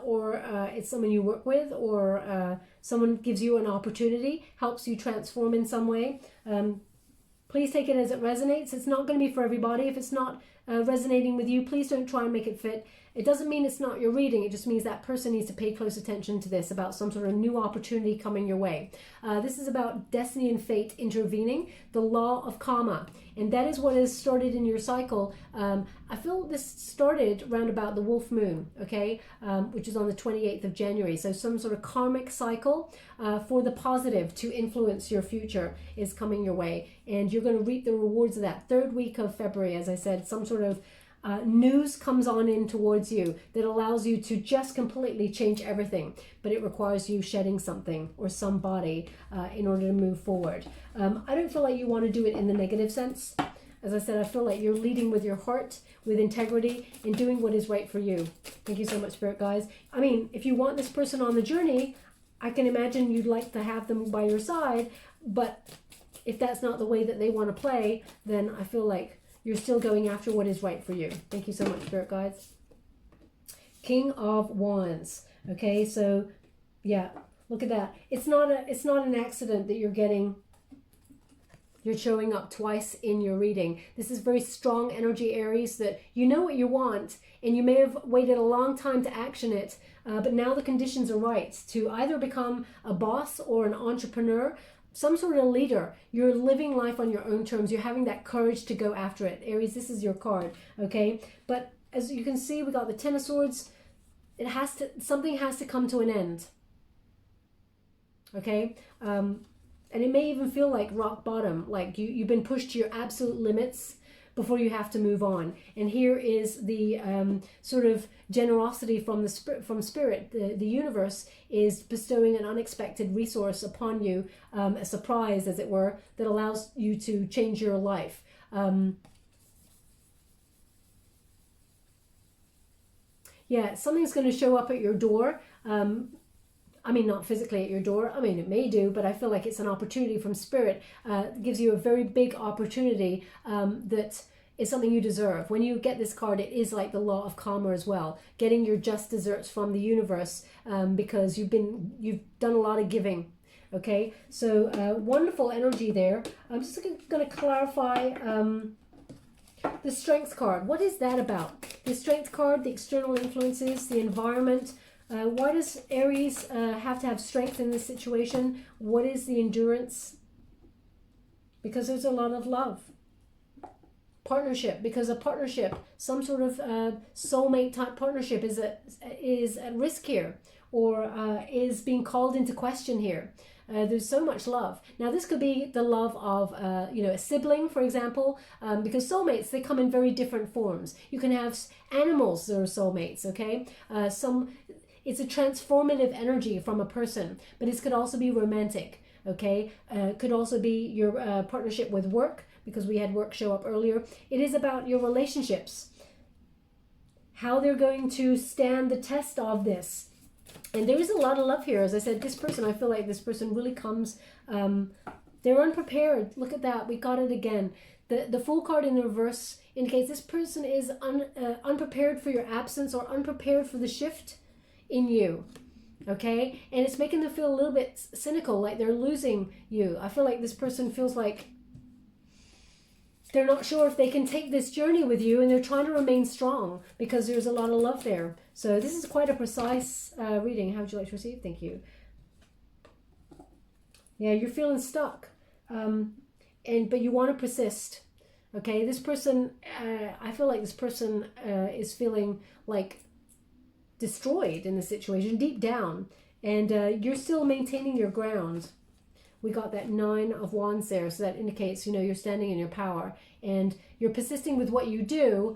[SPEAKER 1] or it's someone you work with, or someone gives you an opportunity, helps you transform in some way. Please take it as it resonates. It's not going to be for everybody. If it's not resonating with you, please don't try and make it fit. It doesn't mean it's not your reading. It just means that person needs to pay close attention to this, about some sort of new opportunity coming your way. This is about destiny and fate intervening, the law of karma. And that is what has started in your cycle. I feel this started around about the wolf moon, okay, which is on the 28th of January. So some sort of karmic cycle for the positive to influence your future is coming your way. And you're going to reap the rewards of that. Third week of February, as I said, some sort of news comes on in towards you that allows you to just completely change everything, but it requires you shedding something or somebody in order to move forward. I don't feel like you want to do it in the negative sense. As I said, I feel like you're leading with your heart, with integrity, and doing what is right for you. Thank you so much, Spirit Guides. I mean, if you want this person on the journey, I can imagine you'd like to have them by your side, but if that's not the way that they want to play, then I feel like you're still going after what is right for you. Thank you so much, Spirit Guides. King of Wands. Okay, so yeah, look at that. It's not an accident that you're showing up twice in your reading. This is very strong energy, Aries, that you know what you want, and you may have waited a long time to action it, but now the conditions are right to either become a boss or an entrepreneur, some sort of leader. You're living life on your own terms. You're having that courage to go after it. Aries, this is your card, okay? But as you can see, we got the Ten of Swords. Something has to come to an end, okay? And it may even feel like rock bottom, like you've been pushed to your absolute limits before you have to move on. And here is the sort of generosity from spirit. The universe is bestowing an unexpected resource upon you, a surprise, as it were, that allows you to change your life. Yeah, something's going to show up at your door. I mean, not physically at your door. I mean, it may do, but I feel like it's an opportunity from spirit. It gives you a very big opportunity that is something you deserve. When you get this card, it is like the law of karma as well. Getting your just desserts from the universe because you've done a lot of giving. Okay, so wonderful energy there. I'm just going to clarify the Strength card. What is that about? The Strength card, the external influences, the environment. Why does Aries have to have strength in this situation? What is the endurance? Because there's a lot of love. partnership, because a partnership, some sort of soulmate type partnership is at risk here, or is being called into question here. There's so much love. Now this could be the love of a sibling, for example, because soulmates, they come in very different forms. You can have animals that are soulmates, okay? It's a transformative energy from a person, but it could also be romantic, okay? Could also be your partnership with work, because we had work show up earlier. It is about your relationships, how they're going to stand the test of this. And there is a lot of love here. As I said, this person, I feel like this person really comes, they're unprepared. Look at that, we got it again. The Fool card in the reverse indicates this person is unprepared for your absence, or unprepared for the shift in you, okay? And it's making them feel a little bit cynical, like they're losing you. I feel like this person feels like they're not sure if they can take this journey with you, and they're trying to remain strong because there's a lot of love there. So this is quite a precise reading. How would you like to receive? Thank you. Yeah, you're feeling stuck, but you want to persist. Okay, this person, I feel like this person is feeling like destroyed in the situation deep down, and you're still maintaining your ground. We got that 9 of Wands there, so that indicates, you're standing in your power and you're persisting with what you do,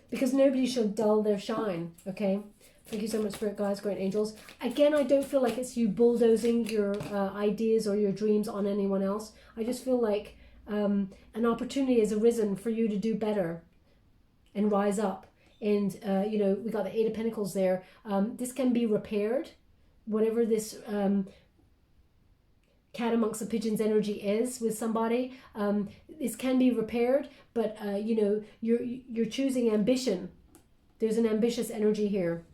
[SPEAKER 1] because nobody should dull their shine, okay? Thank you so much, Spirit Guides, Great Angels. Again, I don't feel like it's you bulldozing your ideas or your dreams on anyone else. I just feel like an opportunity has arisen for you to do better and rise up. And, we got the 8 of Pentacles there. This can be repaired. Whatever this cat amongst the pigeons energy is with somebody, this can be repaired, but you're choosing ambition. There's an ambitious energy here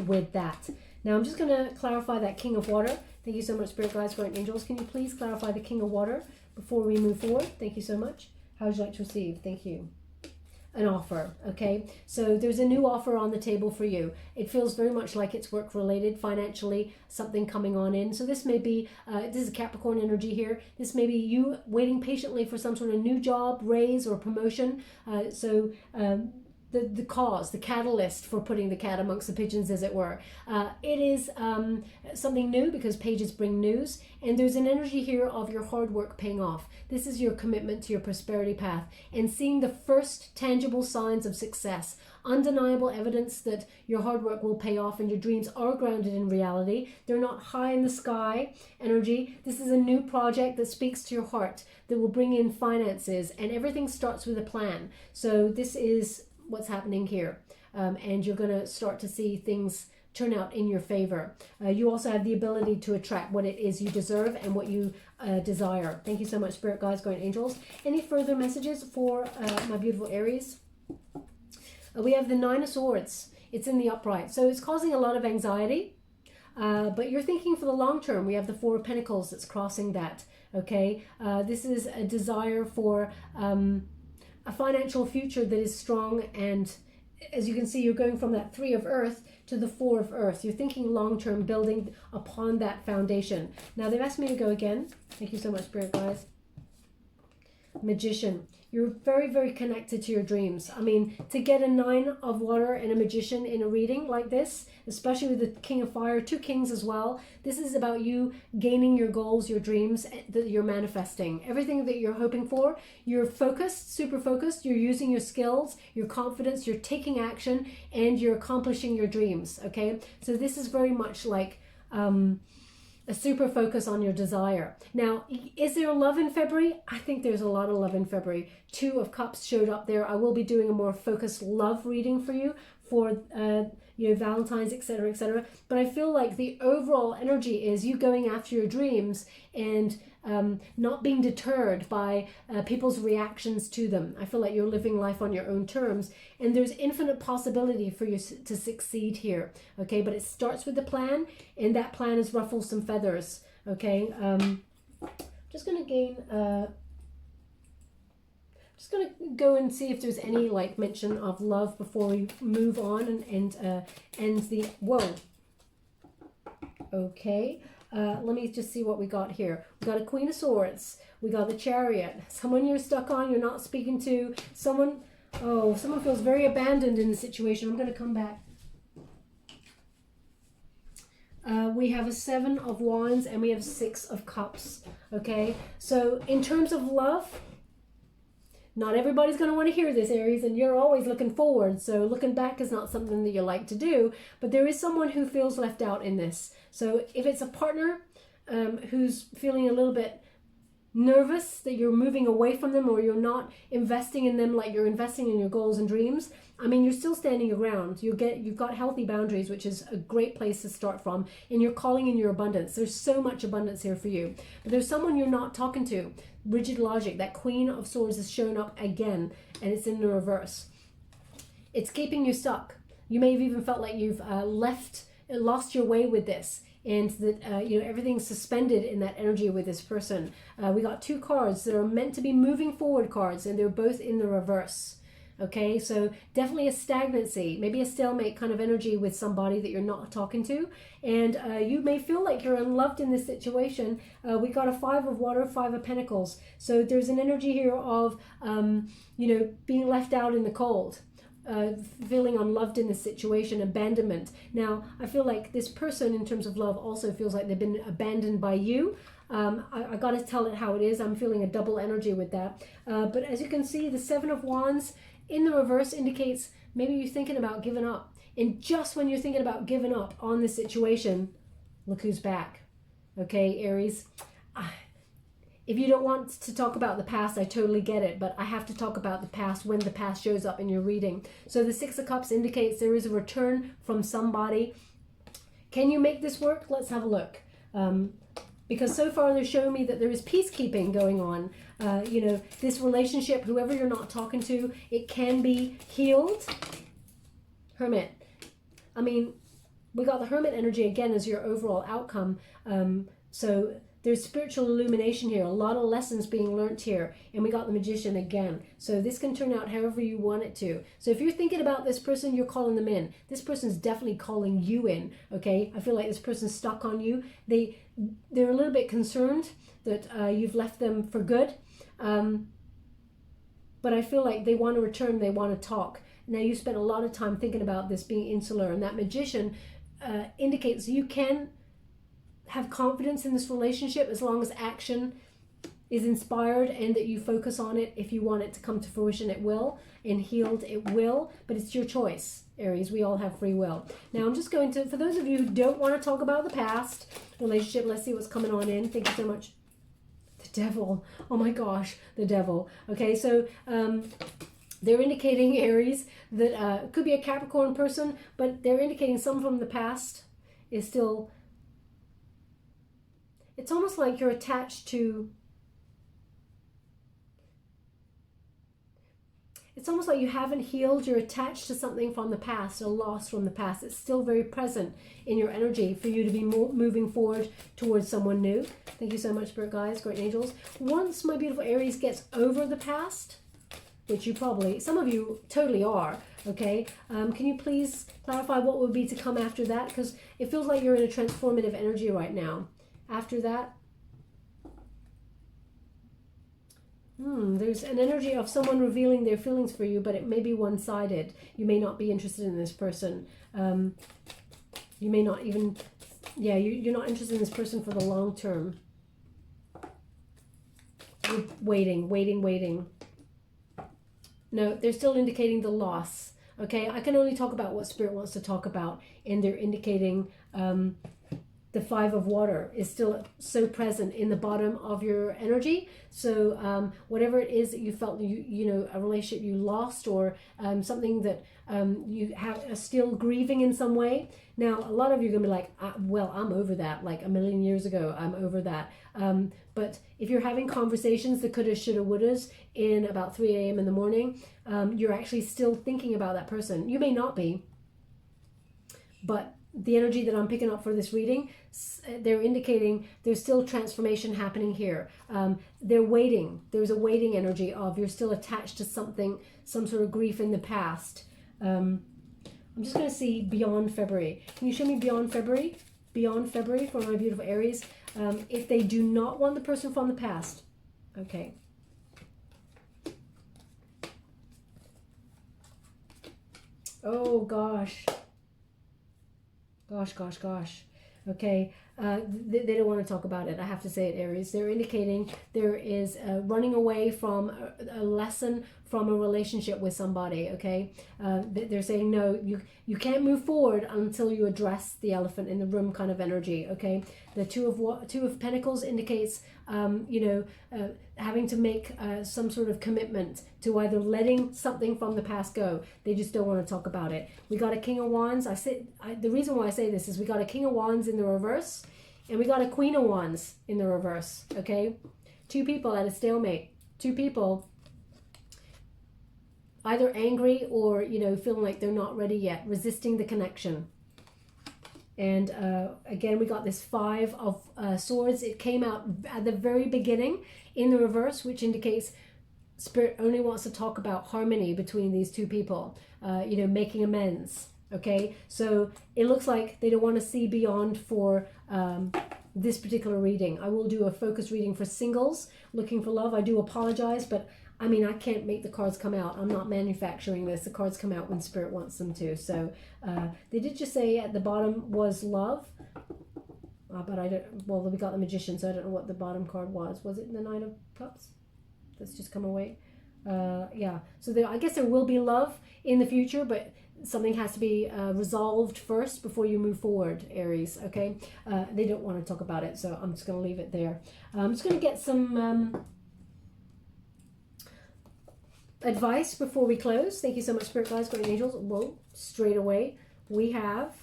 [SPEAKER 1] with that. Now I'm just going to clarify that King of Water. Thank you so much, Spirit Guides, Great Angels. Can you please clarify the King of Water before we move forward? Thank you so much. How would you like to receive? Thank you. An offer, okay? So there's a new offer on the table for you. It feels very much like it's work related, financially, something coming on in. So this may be, this is Capricorn energy here. This may be you waiting patiently for some sort of new job, raise, or promotion. The cause, the catalyst for putting the cat amongst the pigeons, as it were. It is something new, because pages bring news, and there's an energy here of your hard work paying off. This is your commitment to your prosperity path and seeing the first tangible signs of success. Undeniable evidence that your hard work will pay off and your dreams are grounded in reality. They're not high in the sky energy. This is a new project that speaks to your heart, that will bring in finances, and everything starts with a plan. So this is what's happening here, and you're going to start to see things turn out in your favor. You also have the ability to attract what it is you deserve and what you desire. Thank you so much, Spirit Guides, Guardian Angels. Any further messages for my beautiful Aries? We have the 9 of Swords. It's in the upright, so it's causing a lot of anxiety, but you're thinking for the long term. We have the 4 of Pentacles that's crossing that, okay? This is a desire for a financial future that is strong, and as you can see, you're going from that 3 of Earth to the 4 of Earth. You're thinking long-term, building upon that foundation. Now they've asked me to go again. Thank you so much, Spirit Guides. Magician. You're very, very connected to your dreams. I mean, to get a 9 of Water and a Magician in a reading like this, especially with the King of Fire, 2 Kings as well, this is about you gaining your goals, your dreams that you're manifesting. Everything that you're hoping for, you're focused, super focused, you're using your skills, your confidence, you're taking action, and you're accomplishing your dreams, okay? So this is very much like a super focus on your desire. Now, is there love in February? I think there's a lot of love in February. 2 of Cups showed up there. I will be doing a more focused love reading for you for Valentine's, etc., etc. But I feel like the overall energy is you going after your dreams and not being deterred by people's reactions to them. I feel like you're living life on your own terms, and there's infinite possibility for you to succeed here, okay? But it starts with the plan, and that plan is ruffle some feathers, okay? Just going to gain... just going to go and see if there's any like mention of love before we move on and end the... Whoa. Okay. Let me just see what we got here. We got a Queen of Swords. We got the Chariot. Someone you're stuck on, you're not speaking to. Someone feels very abandoned in the situation. I'm going to come back. We have a 7 of Wands and we have 6 of Cups. Okay, so in terms of love, not everybody's going to want to hear this, Aries, and you're always looking forward. So looking back is not something that you like to do, but there is someone who feels left out in this. So if it's a partner who's feeling a little bit nervous that you're moving away from them or you're not investing in them like you're investing in your goals and dreams, I mean, you're still standing your ground. You've got healthy boundaries, which is a great place to start from, and you're calling in your abundance. There's so much abundance here for you. But there's someone you're not talking to. Rigid logic, that Queen of Swords has shown up again, and it's in the reverse. It's keeping you stuck. You may have even felt like you've lost your way with this, and that everything's suspended in that energy with this person. We got 2 cards that are meant to be moving forward cards, and they're both in the reverse. Okay, so definitely a stagnancy, maybe a stalemate kind of energy with somebody that you're not talking to, and you may feel like you're unloved in this situation. We got a 5 of Water, 5 of Pentacles, so there's an energy here of being left out in the cold, feeling unloved in this situation, abandonment. Now, I feel like this person in terms of love also feels like they've been abandoned by you. I got to tell it how it is. I'm feeling a double energy with that. But as you can see, the 7 of Wands in the reverse indicates maybe you're thinking about giving up. And just when you're thinking about giving up on this situation, look who's back. Okay, Aries. If you don't want to talk about the past, I totally get it, but I have to talk about the past when the past shows up in your reading. So the 6 of Cups indicates there is a return from somebody. Can you make this work? Let's have a look. Because so far they're showing me that there is peacekeeping going on. This relationship, whoever you're not talking to, it can be healed. Hermit. I mean, we got the Hermit energy again as your overall outcome. So there's spiritual illumination here, a lot of lessons being learnt here. And we got the Magician again. So this can turn out however you want it to. So if you're thinking about this person, you're calling them in. This person's definitely calling you in, okay? I feel like this person's stuck on you. They're a little bit concerned that you've left them for good. But I feel like they want to return, they want to talk. Now, you spent a lot of time thinking about this being insular, and that Magician indicates you can have confidence in this relationship as long as action is inspired and that you focus on it. If you want it to come to fruition, it will, and healed, it will, but it's your choice, Aries. We all have free will. Now, I'm just going to, for those of you who don't want to talk about the past relationship, let's see what's coming on in. Thank you so much. The devil. Oh my gosh, the devil. Okay, so they're indicating, Aries, that it could be a Capricorn person, but they're indicating someone from the past is still, it's almost like you're attached to, it's almost like you haven't healed, you're attached to something from the past, a loss from the past. It's still very present in your energy for you to be moving forward towards someone new. Thank you so much, Spirit Guides, Great Angels. Once my beautiful Aries gets over the past, which you probably, some of you totally are, okay? Can you please clarify what would be to come after that? Because it feels like you're in a transformative energy right now. After that, there's an energy of someone revealing their feelings for you, but it may be one-sided. You may not be interested in this person. You may not even, you're not interested in this person for the long term. You're waiting. No, they're still indicating the loss. Okay, I can only talk about what Spirit wants to talk about, and they're indicating the 5 of Water is still so present in the bottom of your energy. So whatever it is that you felt, a relationship you lost, or something that you have still grieving in some way. Now, a lot of you are going to be like, well, I'm over that. Like a million years ago, I'm over that. But if you're having conversations, the coulda, shoulda, wouldas in about 3 a.m. in the morning, you're actually still thinking about that person. You may not be, but the energy that I'm picking up for this reading, they're indicating there's still transformation happening here. They're waiting. There's a waiting energy of you're still attached to something, some sort of grief in the past. I'm just going to see beyond February. Can you show me beyond February? beyond February for my beautiful Aries. If they do not want the person from the past, okay. Oh, gosh. Gosh. Okay, they don't want to talk about it. I have to say it, Aries. They're indicating there is running away from a lesson from a relationship with somebody, okay? They're saying, no, you can't move forward until you address the elephant in the room kind of energy, okay? The Two of Pentacles indicates, having to make some sort of commitment to either letting something from the past go. They just don't want to talk about it. We got a King of Wands. The reason why I say this is we got a King of Wands in the reverse, and we got a Queen of Wands in the reverse, okay? Two people at a stalemate. Two people either angry or, feeling like they're not ready yet, resisting the connection. And again, we got this Five of Swords. It came out at the very beginning in the reverse, which indicates Spirit only wants to talk about harmony between these two people, making amends. Okay, so it looks like they don't want to see beyond for this particular reading. I will do a focus reading for singles looking for love. I do apologize, but I mean, I can't make the cards come out. I'm not manufacturing this. The cards come out when Spirit wants them to. So they did just say at the bottom was love. But I don't, well, we got the Magician, so I don't know what the bottom card was. Was it the Nine of Cups? That's just come away. Yeah, so I guess there will be love in the future, but something has to be resolved first before you move forward, Aries, okay? They don't want to talk about it, so I'm just going to leave it there. I'm just going to get some advice before we close. Thank you so much, Spirit Guides, Guardian Angels. Whoa, straight away. We have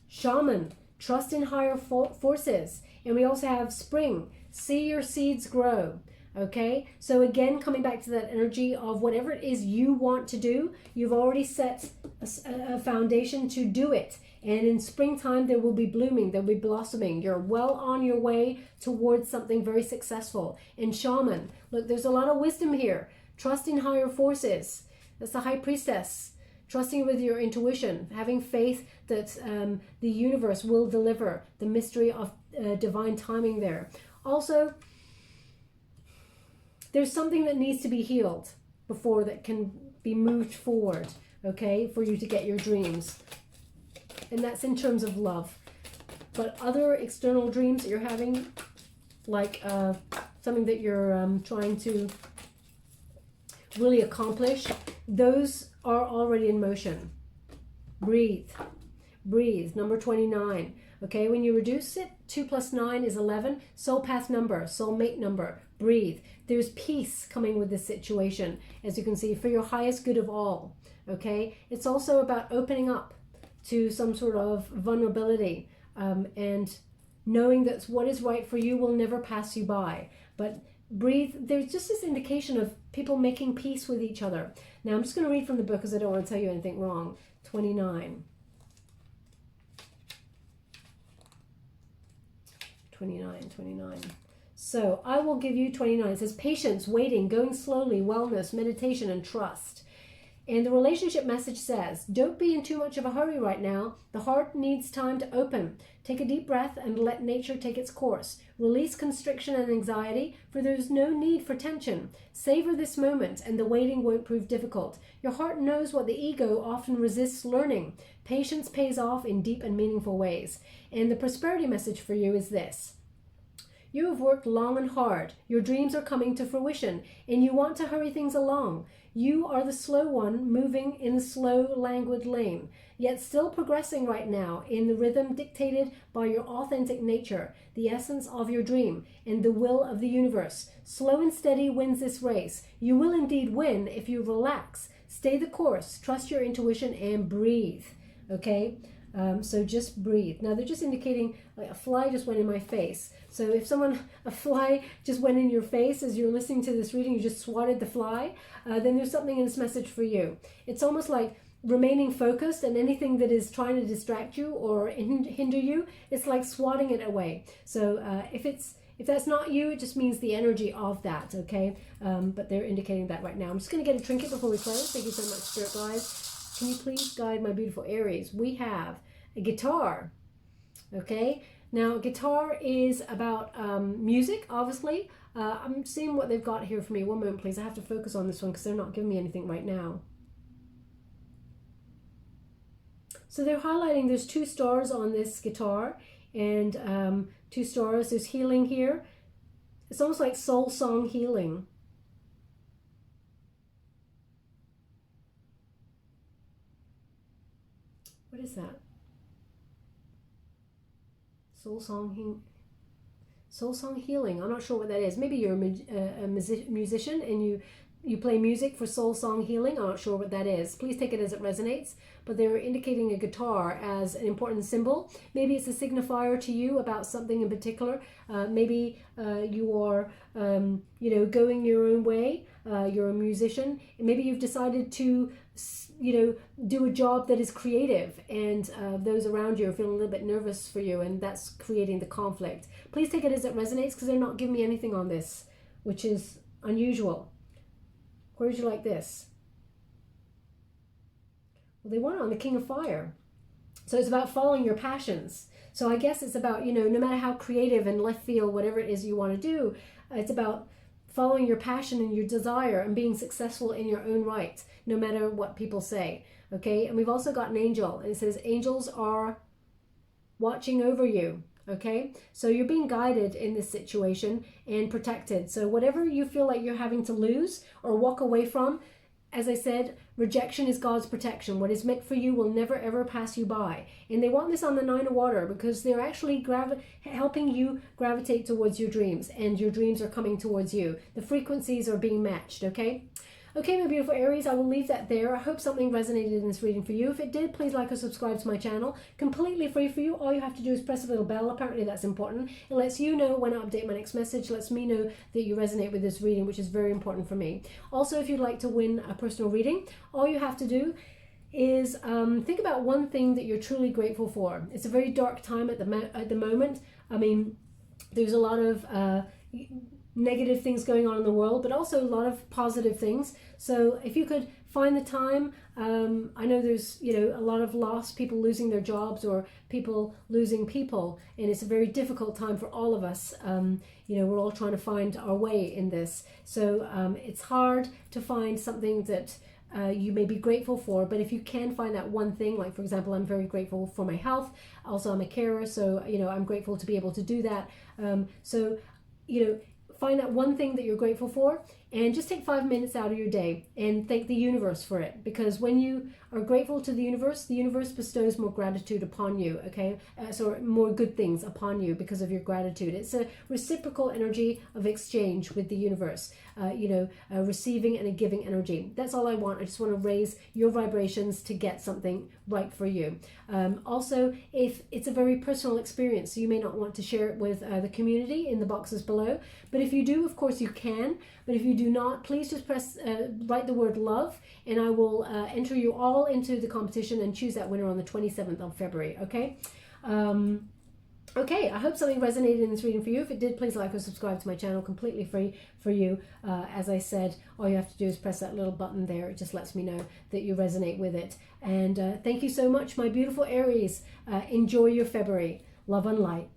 [SPEAKER 1] Shaman, trust in higher forces. And we also have Spring, see your seeds grow. Okay, so again, coming back to that energy of whatever it is you want to do, you've already set a foundation to do it. And in springtime, there will be blooming, there'll be blossoming. You're well on your way towards something very successful. In Shaman, look, there's a lot of wisdom here. Trust in higher forces. That's the High Priestess. Trusting with your intuition, having faith that the universe will deliver the mystery of divine timing there. Also, there's something that needs to be healed before that can be moved forward, okay, for you to get your dreams. And that's in terms of love. But other external dreams that you're having, like something that you're trying to really accomplish, those are already in motion. Breathe. Breathe. Number 29. Okay, when you reduce it, 2 plus 9 is 11. Soul path number, soulmate number. Breathe. There's peace coming with this situation, as you can see, for your highest good of all. Okay, it's also about opening up to some sort of vulnerability and knowing that what is right for you will never pass you by. But breathe. There's just this indication of people making peace with each other. Now, I'm just going to read from the book because I don't want to tell you anything wrong. 29. 29. So I will give you 29. It says patience, waiting, going slowly, wellness, meditation, and trust. And the relationship message says, don't be in too much of a hurry right now. The heart needs time to open. Take a deep breath and let nature take its course. Release constriction and anxiety, for there's no need for tension. Savor this moment, and the waiting won't prove difficult. Your heart knows what the ego often resists learning. Patience pays off in deep and meaningful ways. And the prosperity message for you is this. You have worked long and hard. Your dreams are coming to fruition, and you want to hurry things along. You are the slow one moving in the slow, languid lane, yet still progressing right now in the rhythm dictated by your authentic nature, the essence of your dream, and the will of the universe. Slow and steady wins this race. You will indeed win if you relax, stay the course, trust your intuition, and breathe. Okay? So just breathe. Now they're just indicating like a fly just went in my face. So if a fly just went in your face as you're listening to this reading, you just swatted the fly, then there's something in this message for you. It's almost like remaining focused, and anything that is trying to distract you or hinder you, it's like swatting it away. So if that's not you, it just means the energy of that, okay? But they're indicating that right now. I'm just going to get a trinket before we close. Thank you so much, Spirit Guides. Can you please guide my beautiful Aries? We have a guitar, Okay, now guitar is about music, obviously. I'm seeing what they've got here for me. One moment, please. I have to focus on this one because they're not giving me anything right now. So they're highlighting there's 2 stars on this guitar, and 2 stars. There's healing here. It's almost like soul song healing. What is that? Soul song healing. I'm not sure what that is. Maybe you're a musician and you play music for soul song healing. I'm not sure what that is. Please take it as it resonates. But they're indicating a guitar as an important symbol. Maybe it's a signifier to you about something in particular. Maybe you are, going your own way. You're a musician. And maybe you've decided to, do a job that is creative, and those around you are feeling a little bit nervous for you, and that's creating the conflict. Please take it as it resonates because they're not giving me anything on this, which is unusual. Where would you like this? Well, they want it on the King of Fire. So it's about following your passions. So I guess it's about, no matter how creative and left field, whatever it is you want to do, it's about following your passion and your desire and being successful in your own right, no matter what people say. Okay, and we've also got an angel, and it says angels are watching over you. Okay, so you're being guided in this situation and protected. So whatever you feel like you're having to lose or walk away from, as I said, rejection is God's protection. What is meant for you will never ever pass you by. And they want this on the 9 of water because they're actually helping you gravitate towards your dreams, and your dreams are coming towards you. The frequencies are being matched, okay? Okay, my beautiful Aries, I will leave that there. I hope something resonated in this reading for you. If it did, please like or subscribe to my channel. Completely free for you. All you have to do is press a little bell. Apparently that's important. It lets you know when I update my next message. Lets me know that you resonate with this reading, which is very important for me. Also, if you'd like to win a personal reading, all you have to do is think about one thing that you're truly grateful for. It's a very dark time at the moment. I mean, there's a lot of negative things going on in the world, but also a lot of positive things. So if you could find the time, I know there's a lot of loss, people losing their jobs or people losing people, and it's a very difficult time for all of us. We're all trying to find our way in this, so it's hard to find something that you may be grateful for. But if you can find that one thing, like for example, I'm very grateful for my health. Also, I'm a carer, so I'm grateful to be able to do that. Find that one thing that you're grateful for, and just take 5 minutes out of your day and thank the universe for it. Because when you are grateful to the universe bestows more gratitude upon you, okay? So more good things upon you because of your gratitude. It's a reciprocal energy of exchange with the universe, a receiving and a giving energy. That's all I want. I just want to raise your vibrations to get something right for you. Also, if it's a very personal experience, so you may not want to share it with the community in the boxes below. But if you do, of course you can. But if you do not, please just write the word love, and I will enter you all into the competition and choose that winner on the 27th of February, okay? Okay, I hope something resonated in this reading for you. If it did, please like or subscribe to my channel, completely free for you. As I said, all you have to do is press that little button there. It just lets me know that you resonate with it. And thank you so much, my beautiful Aries. Enjoy your February. Love and light.